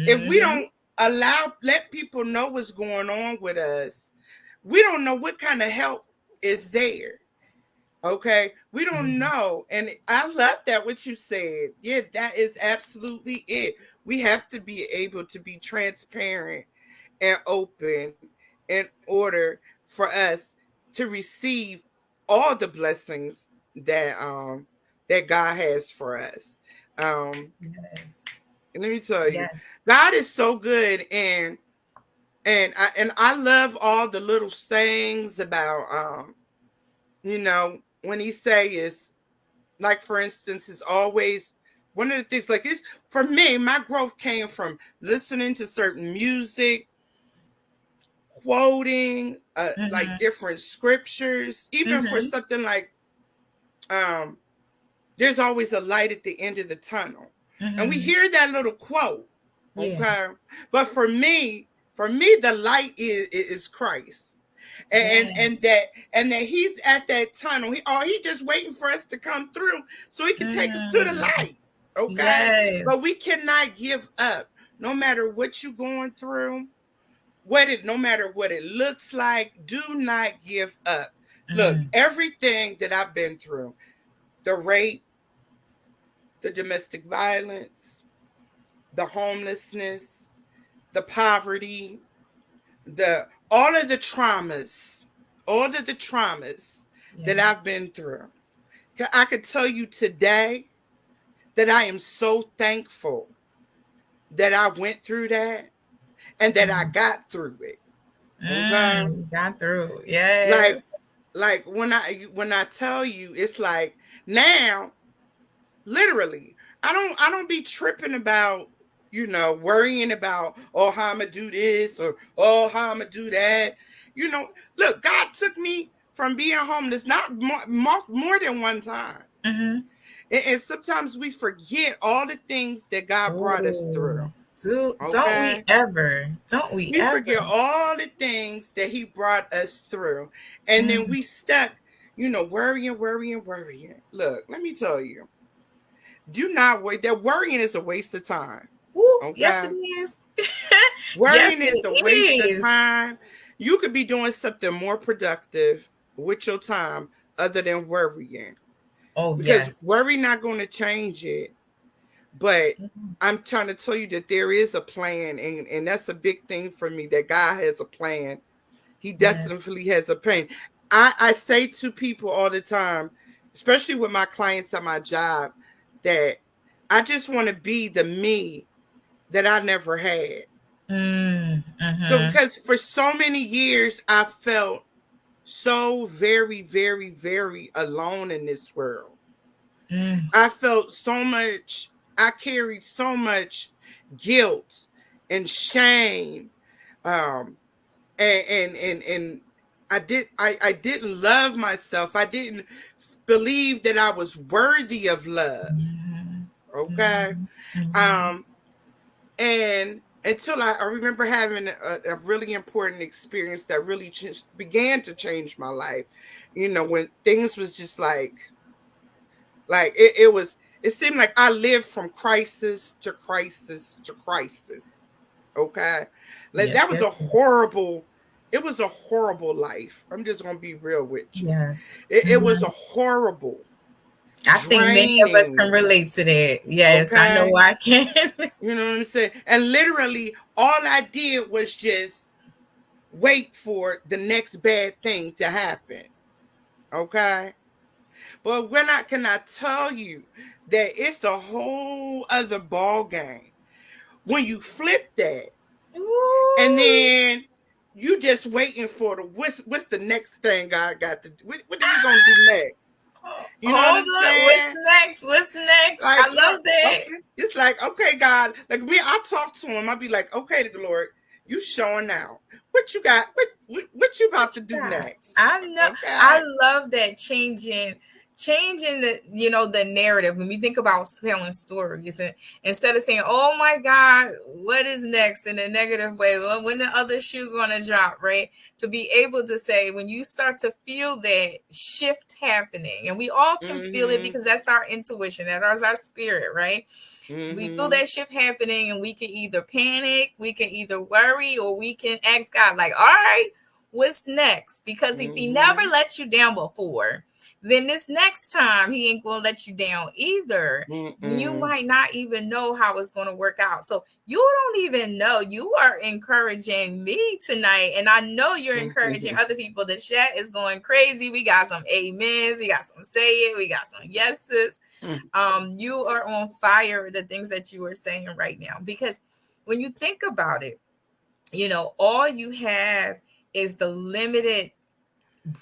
If we Mm-hmm. don't let people know what's going on with us, we don't know what kind of help is there. Okay, we don't know, and I love that what you said. Yeah, that is absolutely it. We have to be able to be transparent and open in order for us to receive all the blessings that God has for us. Um, Yes. and let me tell you, Yes. God is so good, and I love all the little things about when He say is like, for instance, is always one of the things like this for me. My growth came from listening to certain music, quoting like Mm-hmm. different scriptures, even for Mm-hmm. something like um there's always a light at the end of the tunnel, and we Mm-hmm. hear that little quote. Yeah. Okay, but for me the light is Christ, and Yeah. and that and that he's at that tunnel. He just waiting for us to come through so he can take us to the Mm. light. Okay, but we Yes. cannot give up no matter what you're going through, no matter what it looks like. Do not give up. Look, Mm. everything that I've been through, the rape, the domestic violence, the homelessness, the poverty, the all of the traumas Yeah. that I've been through. I could tell you today that I am so thankful that I went through that and that I Mm. got through it. Okay? Mm. Got through. Like Yes. when I tell you, it's like now literally I don't be tripping about worrying about, oh, how I'm gonna do this, or oh, how I'm gonna do that. Look, God took me from being homeless not more than one time. Mm-hmm. And sometimes we forget all the things that God brought us Oh, through. don't we Okay? ever? Don't we We ever? forget all the things that He brought us through. And then Mm. we stuck, worrying, worrying, worrying. Look, let me tell you, do not worry. That worrying is a waste of time. Woo, yes Okay? it is. Yes Worrying is it a waste of is. time. You could be doing something more productive with your time other than worrying. Oh Because yes. worry not going to change it. But Mhm. I'm trying to tell you that there is a plan, and that's a big thing for me, that God has a plan. He Yes. definitely has a plan. I say to people all the time, especially with my clients at my job, that I just want to be the me that I never had. Mm, So mm-hmm. because for so many years I felt so very, very, very alone in this world. Mm, I felt so much, I carried so much guilt and shame. Um and I didn't love myself. I didn't believe that I was worthy of love. mhm, Okay. mhm, mhm, Um and until I remember having a really important experience that really began to change my life, when things was just like it seemed like I lived from crisis to crisis to crisis. Okay. Like yes, that was a yes, yes. horrible, it was a horrible life. I'm just gonna be real with you. Yes. It was Mhm. a horrible, I think many of us draining. can relate to that. Yes, I know Okay. I can. You know what I'm saying? And literally all I did was just wait for the next bad thing to happen. Okay. But can I tell you that it's a whole other ball game when you flip that, and Ooh. then you just waiting for the what's the next thing God got to do? What is He gonna do next? You know what Hold I'm up. What's saying? next? What's next? I Like, love that. okay, it's like, okay, God, like me, I talk to Him. I be like, okay, the Lord, you showing out. What you got? What you What about to you do got? next? I know. I Okay. love that changing the the narrative when we think about telling stories, and instead of saying, "Oh my God, what is next?" in a negative way, well, when the other shoe gonna drop, right? To be able to say when you start to feel that shift happening, and we all can feel it Mhm. because that's our intuition, that's our spirit, right? We feel Mhm. that shift happening, and we can either panic, we can either worry, or we can ask God, like, all right, what's next? Because if He never Mhm. let you down before, then this next time He ain't gonna let you down either. You Mhm. might not even know how it's gonna work out. So you don't even know. You are encouraging me tonight, and I know you're encouraging Mhm. other people. The chat is going crazy. We got some amens, we got some say it, we got some yeses. You are on fire with the things that you are saying right now, because when you think about it, all you have is the limited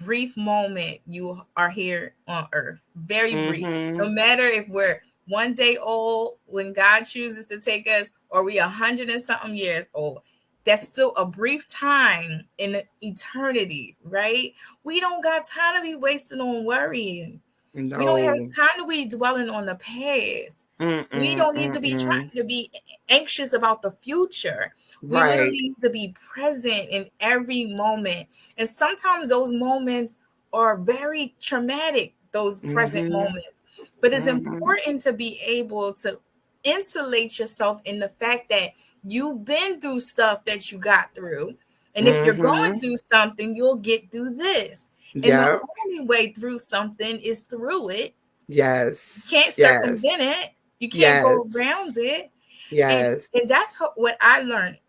brief moment you are here on earth. Very brief. No Mhm. matter if we're 1 day old when God chooses to take us, or we 100 and something years old, that's still a brief time in eternity, right? We don't got time to be wasting on worrying. We don't have No. time to be dwelling on the past. We Mm-mm, don't need to be mm-mm. trying to be anxious about the future. We Right. literally need to be present in every moment. And sometimes those moments are very traumatic, those present Mhm. moments. But it's Mhm. important to be able to insulate yourself in the fact that you've been through stuff that you got through. And if you're going Mhm. through something, you'll get through this. And the Yep. only way through something is through it. You Yes. can't Yes. circumvent it. You can't go around Yes. it. And Yes. and that's what I learned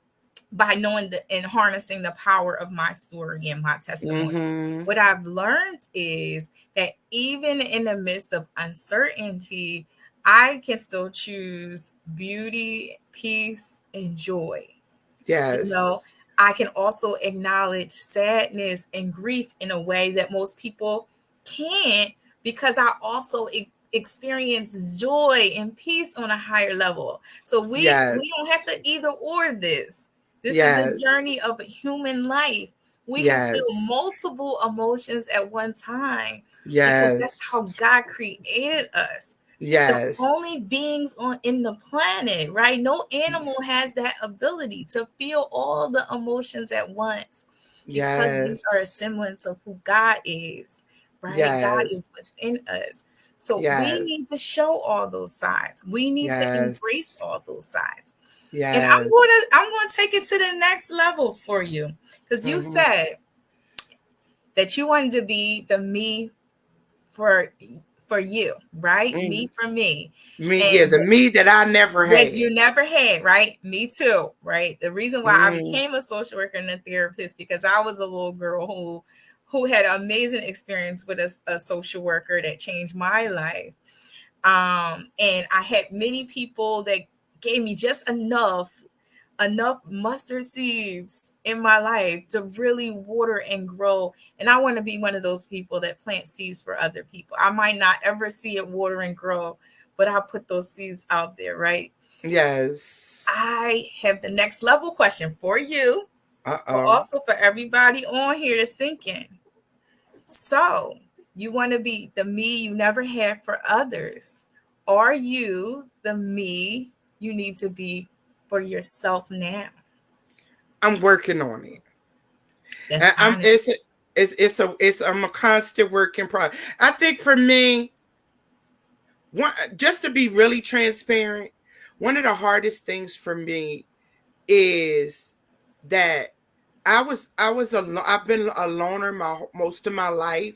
by knowing and harnessing the power of my story and my testimony. Mhm. What I've learned is that even in the midst of uncertainty, I can still choose beauty, peace, and joy. You know, Yes. I can also acknowledge sadness and grief in a way that most people can't, because I also experience joy and peace on a higher level. So we don't have Yes. to either or this. This is a Yes. journey of a human life. We can feel Yes. multiple emotions at one time because that's Yes. how God created us. The Yes. only beings on in the planet, right? No animal has that ability to feel all the emotions at once because we are a Yes. semblance of who God is, right? God Yes. is within us. So we need to Yes. show all those sides. We need to embrace Yes. all those sides. And Yes. I'm gonna take it to the next level for you. Because you Mm-hmm. said that you wanted to be the me for for you, right? Mm. Me for me. Me, yeah, And the me that I never that had. you never had, right? Me too, right? The reason why I Mm. became a social worker and a therapist because I was a little girl who had an amazing experience with a social worker that changed my life. And I had many people that gave me just enough mustard seeds in my life to really water and grow. And I want to be one of those people that plant seeds for other people. I might not ever see it water and grow, but I put those seeds out there, right? Yes. I have the next level question for you, but Uh-oh. also for everybody on here that's thinking. So, you want to be the me you never had for others. Are you the me you need to be for yourself now? I'm working on it. That's I'm honest. it's I'm a constant work in progress. I think for me, one, just to be really transparent, one of the hardest things for me is that I've been a loner most of my life.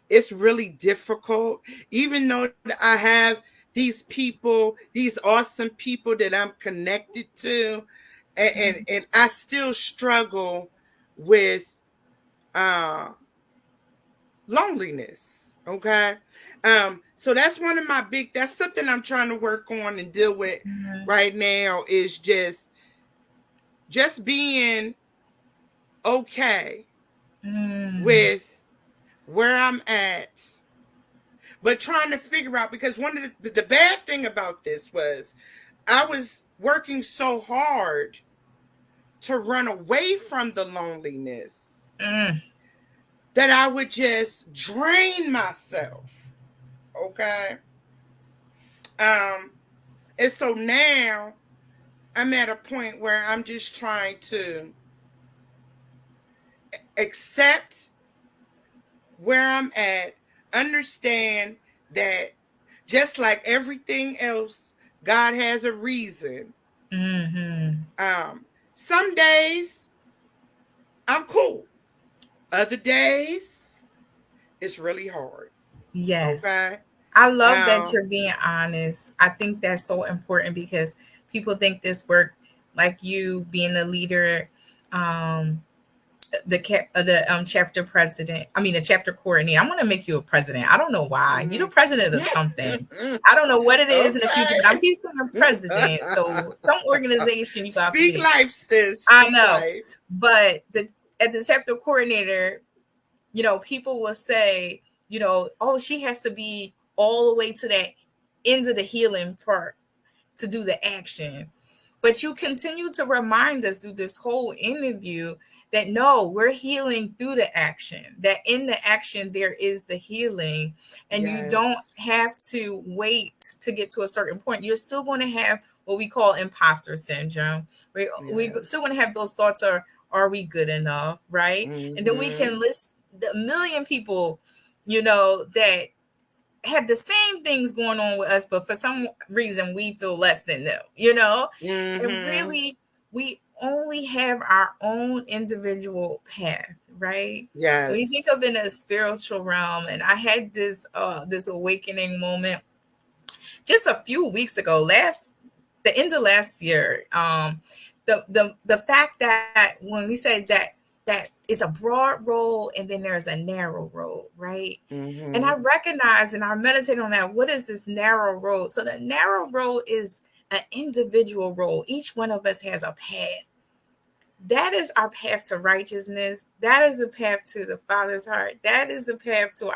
It's really difficult, even though I have these people, these awesome people that I'm connected to, and I still struggle with uh loneliness. Okay. So that's one of my big, that's something I'm trying to work on and deal with Mhm. right now, is just being okay Mm, with where I'm at, but trying to figure out, because one of the bad thing about this was I was working so hard to run away from the loneliness mm, that I would just drain myself. Okay. Um, and so now I'm at a point where I'm just trying to accept where I'm at, understand that just like everything else, God has a reason. mhm. Um, some days I'm cool. Other days it's really hard. Yes. Okay. I love that Um, you're being honest. I think that's so important because people think this work, like you being the leader, um, the chapter president. I mean, the chapter coordinator. I'm gonna make you a president. I don't know why. You're the mhm. president of something. I don't know what it is in the future, but I'm Okay. keep saying president. So some organization you got for Speak me. life, sis. I Speak know, life. but at the chapter coordinator, people will say, oh, she has to be all the way to that end of the healing part to do the action. But you continue to remind us through this whole interview that no, we're healing through the action, that in the action there is the healing. And you Yes. don't have to wait to get to a certain point. You're still going to have what we call imposter syndrome. We still Yes. going to have those thoughts of, are we good enough? Right. And then we Mm-hmm. can list the million people, that have the same things going on with us, but for some reason we feel less than them. And Mm-hmm. really, we only have our own individual path, right? When you think Yes. of in a spiritual realm, and I had this awakening moment just a few weeks ago, the end of last year. The fact that when we say that it's a broad road and then there's a narrow road, right? And I Mm-hmm. recognize and I meditate on that. What is this narrow road? So the narrow road is an individual road. Each one of us has a path, that is our path to righteousness. That is the path to the Father's heart. That is the path to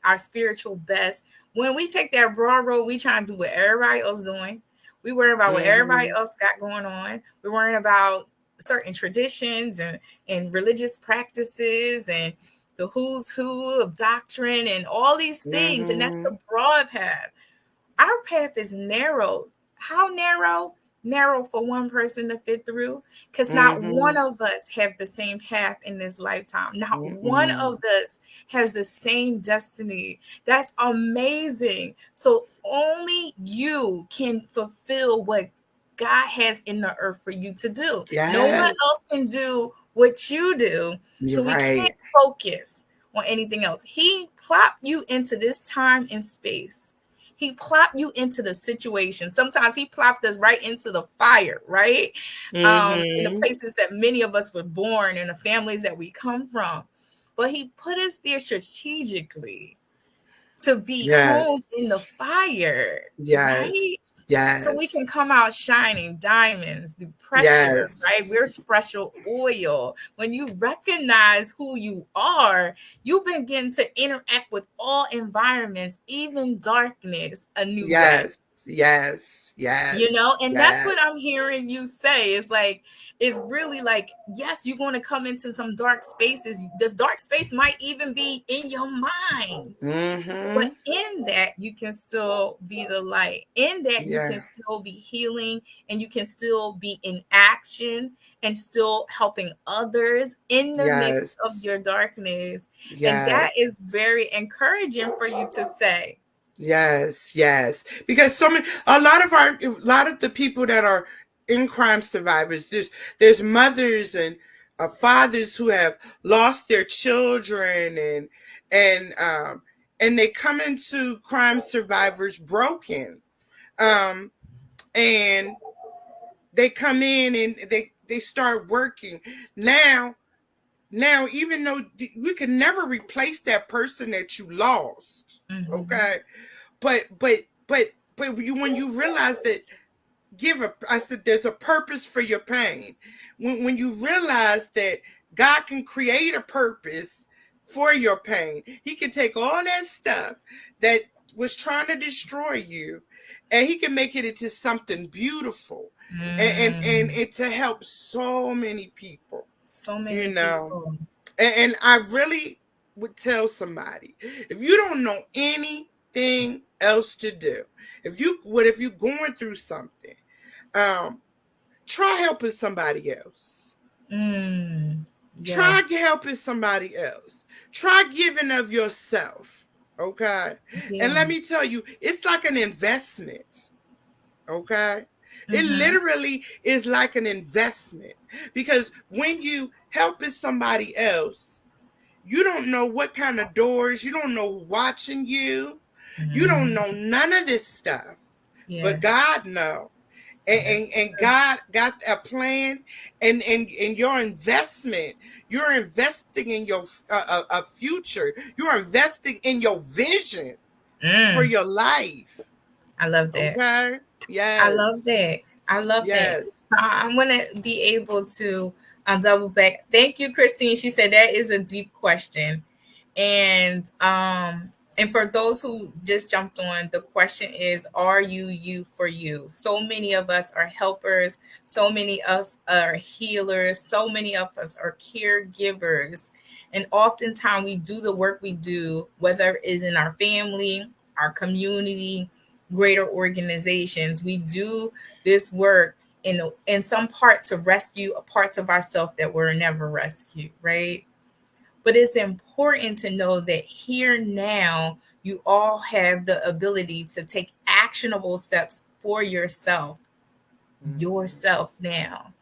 our spiritual best. When we take that broad road, we try to do what everybody else doing. We worry about what everybody Mm-hmm. else got going on. We're worrying about certain traditions and religious practices and the who's who of doctrine and all these things. And that's the Mm-hmm. broad path. Our path is narrow. How narrow? Narrow for one person to fit through, because not Mm-hmm. one of us have the same path in this lifetime. Not one Mm-hmm. of us has the same destiny. That's amazing. So only you can fulfill what God has in the earth for you to do. No one else can Yes. do what you do. So You're we can't right. focus on anything else. He plopped you into this time and space. He plopped you into the situation. Sometimes he plopped us right into the fire, right? In the Mm-hmm. places that many of us were born, in the families that we come from. But he put us there strategically to be honed in the Yes. fire, Yes. right? So we can come Yes. out shining diamonds, the pressure, right? Yes. We're special oil. When you recognize who you are, you begin to interact with all environments, even darkness, a new way. Yes. Yes. Yes. And that's what Yes. I'm hearing you say. It's like, it's really like, yes, you're going to come into some dark spaces. This dark space might even be in your mind. But Mm-hmm. in that, you can still be the light. In that, you Yeah. can still be healing, and you can still be in action and still helping others in the midst of Yes. your darkness. And that Yes. is very encouraging for you to say. Yes, yes. Because a lot of the people that are in crime survivors, there's mothers and fathers who have lost their children and um and they come into crime survivors broken. Um and they come in and they start working. Now now even though we can never replace that person that you lost, Mm-hmm. okay? but but but when you realize that I said there's a purpose for your pain. When you realize that God can create a purpose for your pain, he can take all that stuff that was trying to destroy you and he can make it into something beautiful and Mm. it to help so many people, So you many know. people. And I really would tell somebody, if you don't know anything else to do, if you're going through something, um, try helping somebody else. Mm. Try Yes. helping somebody else. Try giving of yourself. Okay. And Yeah. let me tell you, it's like an investment. Okay. It Mm-hmm. literally is like an investment because when you helping somebody else, you don't know what kind of doors, you don't know who watching you, you don't know Mm. none of this stuff, Yeah. but God know. That's And God got a plan, and your investment, you're investing in your a future, you're investing in your vision for mm. your life. I love that. Okay. I love Yes. that. I love that. Yes. So I'm gonna be able to double back. Thank you, Christine. She said that is a deep question. And for those who just jumped on, the question is, are you for you? So many of us are helpers, so many of us are healers, so many of us are caregivers, and oftentimes we do the work we do, whether it is in our family, our community, greater organizations. We do this work in some part to rescue parts of ourselves that were never rescued, right? But it's important to know that here now, you all have the ability to take actionable steps for Mm-hmm. yourself now.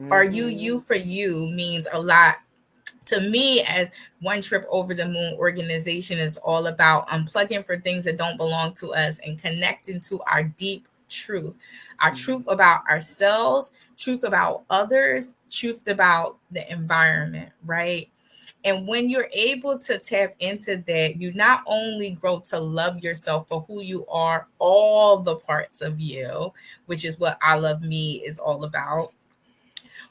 Are you Mm-hmm. for you means a lot to me. As One Trip Over the Moon organization is all about unplugging for things that don't belong to us and connecting to our deep truth, our truth about ourselves, truth about others, truth about the environment, right? And when you're able to tap into that, you not only grow to love yourself for who you are, all the parts of you, which is what I Love Me is all about,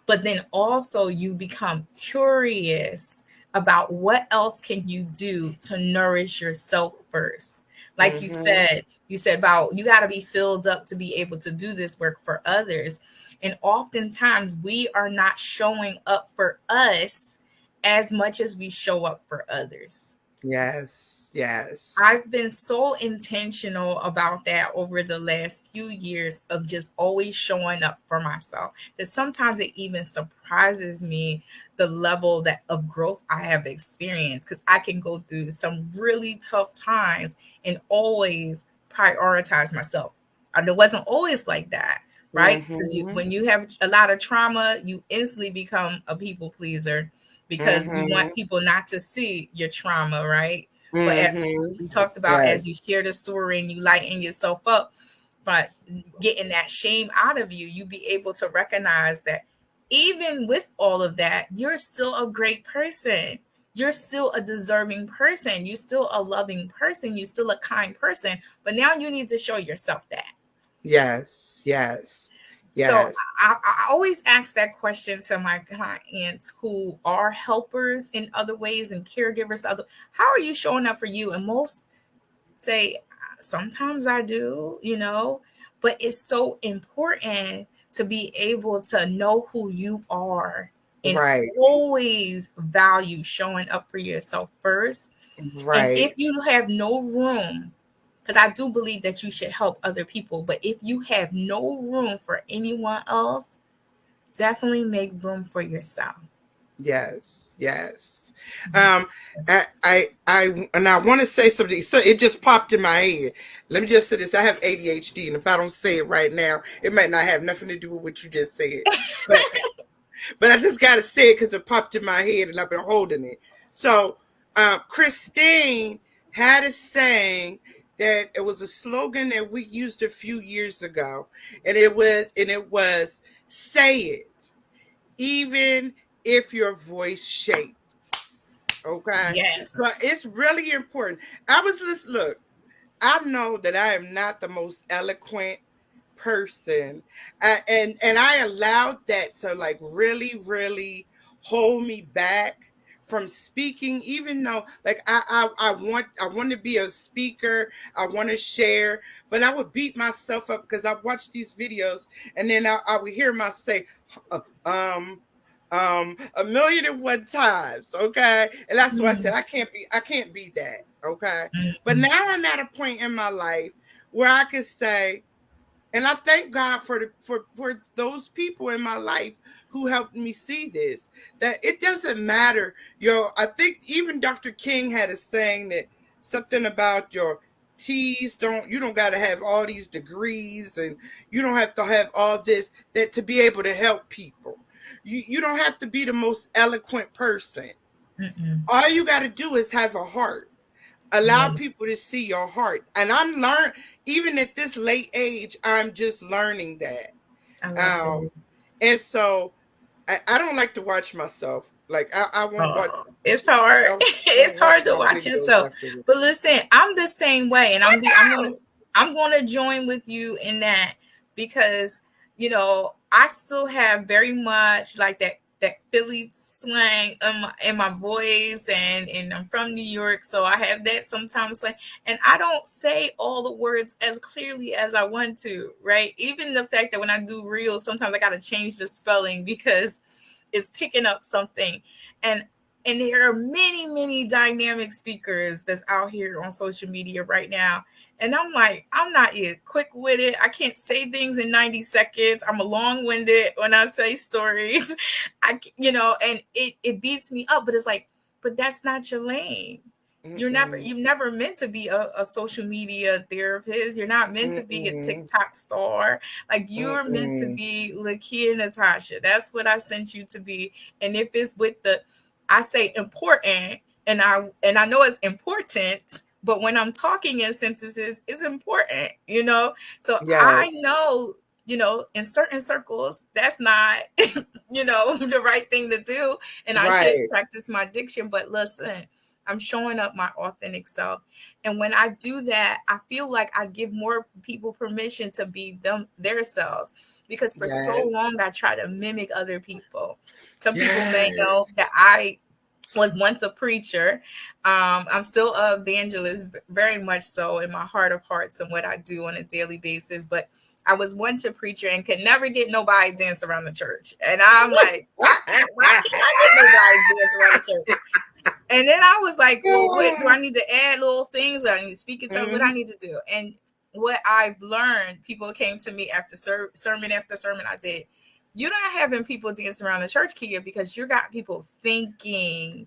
but then also you become curious about what else can you do to nourish yourself first. Like Mhm. you said about you got to be filled up to be able to do this work for others. And oftentimes we are not showing up for us as much as we show up for others. Yes. Yes. I've been so intentional about that over the last few years of just always showing up for myself that sometimes it even surprises me the level that of growth I have experienced, because I can go through some really tough times and always prioritize myself. And it wasn't always like that, right? Because Mhm. when you have a lot of trauma, you instantly become a people pleaser because you want Mhm. people not to see your trauma, right? But as Mhm. we talked about, Yes. as you share the story and you lighten yourself up, but getting that shame out of you, you be able to recognize that even with all of that, you're still a great person. You're still a deserving person. You're still a loving person. You're still a kind person. But now you need to show yourself that. Yes. Yes. So Yes. I always ask that question to my clients who are helpers in other ways and caregivers. Other, how are you showing up for you? And most say sometimes I do, but it's so important to be able to know who you are and Right. always value showing up for yourself first. And if Right. you have no room, because I do believe that you should help other people, but if you have no room for anyone else, definitely make room for yourself. Yes, yes. Um, and I want to say something. So it just popped in my head. Let me just say this: I have ADHD, and if I don't say it right now, it might not have nothing to do with what you just said. But but I just gotta say it because it popped in my head, and I've been holding it. So, Christine had a saying that it was a slogan that we used a few years ago, and it was say it even if your voice shakes. Okay. Yes. So it's really important. I was just look, I know that I am not the most eloquent person. And I allowed that to like really hold me back from speaking, even though like I want to be a speaker, I want to share, but I would beat myself up because I watched these videos and then I would hear myself say uh, um a million and one times, okay? And that's why I said Mm, I can't be that, okay? But mm, now I'm at a point in my life where I can say, and I thank God for those people in my life who helped me see this, that it doesn't matter. I think even Dr. King had a saying that something about your T's you don't got to have all these degrees and you don't have to have all this that to be able to help people. You don't have to be the most eloquent person. mm. All you got to do is have a heart. Allow Yeah, people to see your heart. And I'm learn even at this late age, I'm just learning I that. love it. And so I don't like to watch myself. Like I won't watch Oh, it's hard. I It's won't watch hard to my watch videos yourself. after this. But listen, I'm the same way, and I'm gonna join with you in that because I still have very much like that Philly slang in my voice, and I'm from New York, so I have that sometimes slang, and I don't say all the words as clearly as I want to, right? Even the fact that when I do reels, sometimes I gotta change the spelling because it's picking up something. and and there are many dynamic speakers that's out here on social media right now, and I'm like, I'm not yet quick with it. I can't say things in 90 seconds. I'm a long-winded when I say stories. And it beats me up, but it's like, but that's not your lane. Mm-mm, You're never meant to be a social media therapist. You're not meant to be a mm-mm, TikTok star. Like, you're meant to mm-mm. be Lakia Natasha. That's what I sent you to be. And if it's with the, I say important, and I know it's important, but when I'm talking in sentences, it's important, So I Yes. know, in certain circles, that's not, the right thing to do. And I should Right. practice my diction. But listen, I'm showing up my authentic self. And when I do that, I feel like I give more people permission to be them their selves. Because for so Yes. long I try to mimic other people. Some people may know Yes. that I was once a preacher. I'm still a evangelist, very much so in my heart of hearts and what I do on a daily basis. But I was once a preacher and could never get nobody dance around the church. And I'm like, why can't I get nobody dance around the church? And then I was like, well, what do I need to add little things? What I need to speak in tongues? What I Mhm. need to do? And what I've learned, people came to me after sermon after sermon I did. You're not having people dance around the church, Kia, because you got people thinking.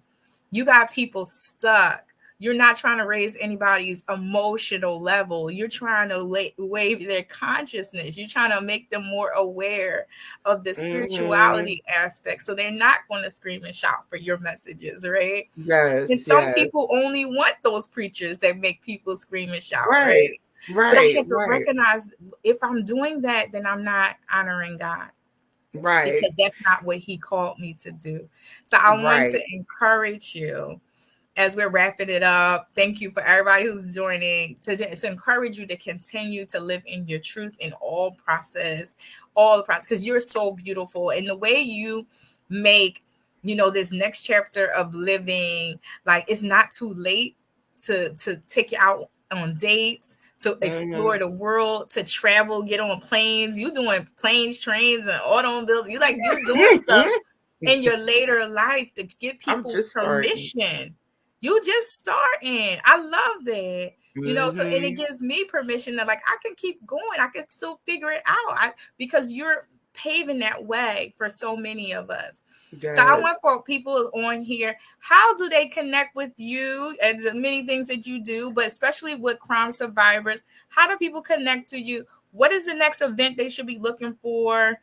You got people stuck. You're not trying to raise anybody's emotional level. You're trying to wave their consciousness. You're trying to make them more aware of the Mhm. spirituality aspect. So they're not going to scream and shout for your messages, right? And Yes, some people yes. only want those preachers that make people scream and shout, right? Right. But I Right. had to Right. recognize if I'm doing that, then I'm not honoring God Right. because that's not what He called me to do. So I want to Right. encourage you as we're wrapping it up. Thank you for everybody who's joining to encourage you to continue to live in your truth in all the process, because you're so beautiful. And the way you make, this next chapter of living, like it's not too late to take you out on dates, to explore Mhm. the world, to travel, get on planes. You doing planes, trains, and automobiles. You doing stuff in your later life to give I'm people just starting. permission. You just starting. I love that. So and it Mhm. gives me permission that like I can keep going. I can still figure it out. Because you're paving that way for so many of us. So I Yes. want for people on here, how do they connect with you and the many things that you do, but especially with crime survivors? How do people connect to you? What is the next event they should be looking for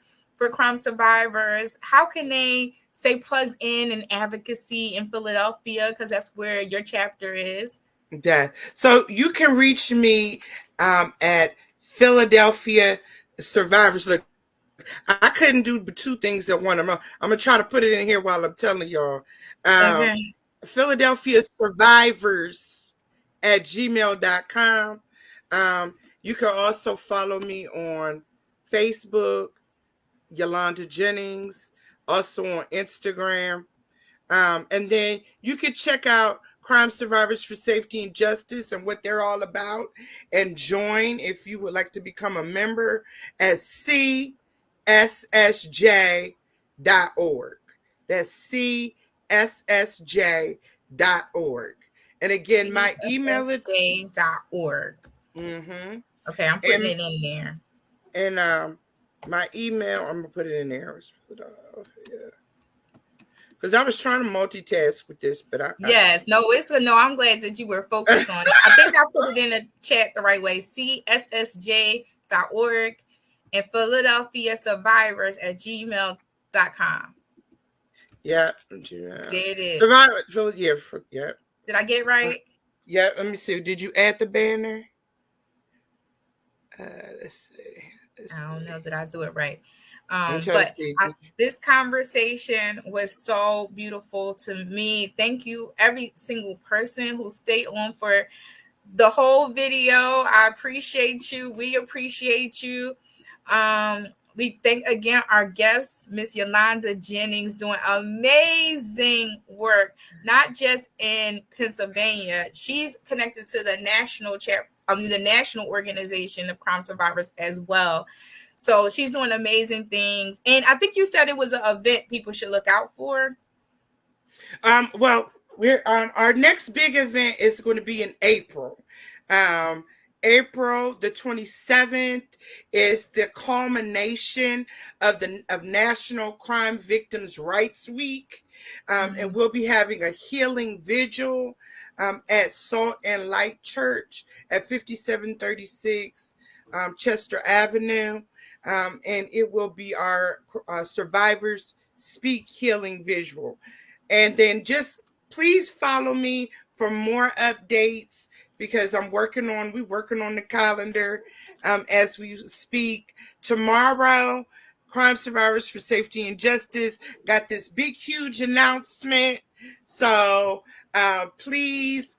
crime survivors? How can they stay plugged in advocacy in Philadelphia? Because that's where your chapter is. Yeah. So you can reach me at Philadelphia Survivors. Look, I couldn't do two things at one. I'm gonna try to put it in here while I'm telling y'all. Um, Okay. Philadelphia Survivors at gmail.com. You can also follow me on Facebook, Yolanda Jennings, also on Instagram. And then you can check out Crime Survivors for Safety and Justice and what they're all about and join if you would like to become a member at cssj.org. That's cssj.org. And again, my email is cssj.org. mm-hmm. Okay, I'm putting and it in there. and my email, I'm gonna put it in there. Because I was trying to multitask with this, but I Yes, no, it's a no. I'm glad that you were focused on it. I think I put it in the chat the right way. cssj.org and Philadelphia Survivors at gmail.com. yeah, There it is. Survivor. Yeah, yeah. Did I get it Uh, right? yeah, let me see. Did you add the banner? Uh, let's see. Let's I don't know. see. Did I do it right? I'm trying to But see. this conversation was so beautiful to me. Thank you, every single person who stayed on for the whole video. I appreciate you. We appreciate you. Um, we thank again our guest, Miss Yolanda Jennings, doing amazing work, not just in Pennsylvania. She's connected to the the national organization of crime survivors as well. So she's doing amazing things. And I think you said it was an event people should look out for. Well, we're our next big event is going to be in April. Um, April the 27th is the culmination of National Crime Victims' Rights Week, and Mhm. we'll be having a healing vigil at Salt and Light Church at 5736 Chester Avenue, and it will be our survivors speak healing visual. And then just please follow me for more updates because we're working on the calendar as we speak. Tomorrow, Crime Survivors for Safety and Justice got this big, huge announcement. So Please,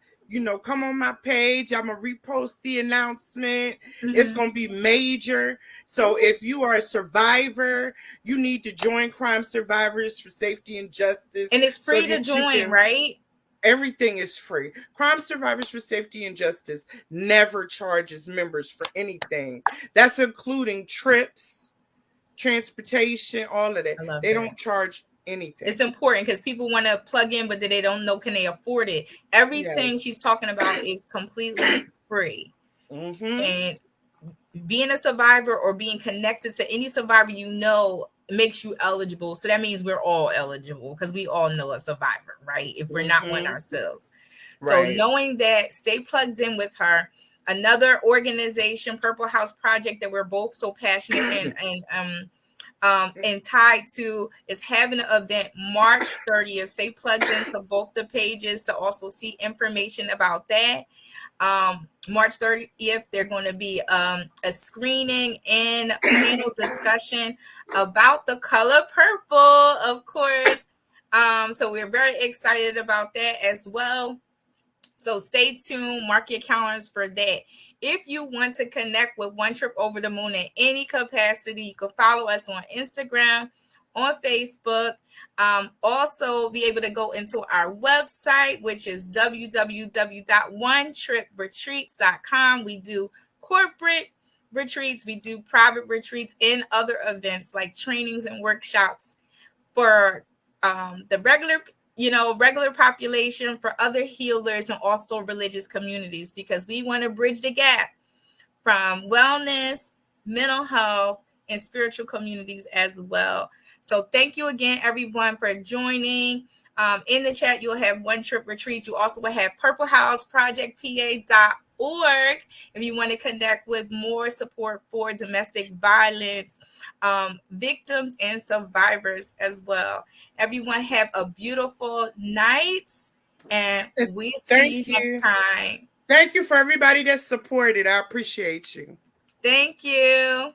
come on my page. I'm gonna repost the announcement. It's Mm-hmm. gonna be major. So Ooh. if you are a survivor, you need to join Crime Survivors for Safety and Justice And it's so free to that you join, can. right? Everything is free. Crime Survivors for Safety and Justice never charges members for anything. That's including trips, transportation, all of that. I love They that. don't charge It's anything. important because people want to plug in, but they don't know can they afford it. Everything she's Yes. talking about is completely free. Mm-hmm. And being a survivor or being connected to any survivor makes you eligible. So that means we're all eligible because we all know a survivor, right? If we're not one Mm-hmm. ourselves. So Right. knowing that, stay plugged in with her. Another organization, Purple House Project, that we're both so passionate and tied to, is having an event March 30th. Stay plugged into both the pages to also see information about that. March 30th, they're going to be a screening and panel discussion about the color purple, of course. So we're very excited about that as well. So stay tuned, mark your calendars for that. If you want to connect with One Trip Over the Moon in any capacity, you can follow us on Instagram, on Facebook. Also, be able to go into our website, which is www.onetripretreats.com. We do corporate retreats, we do private retreats, and other events like trainings and workshops for the regular population, for other healers, and also religious communities, because we want to bridge the gap from wellness, mental health, and spiritual communities as well. So thank you again, everyone, for joining. In the chat, you'll have One Trip Retreats. You also will have purplehouseprojectpa.org if you want to connect with more support for domestic violence victims and survivors as well. Everyone have a beautiful night, and And we'll see you thank next you. time. Thank you for everybody that supported. I appreciate you. Thank you.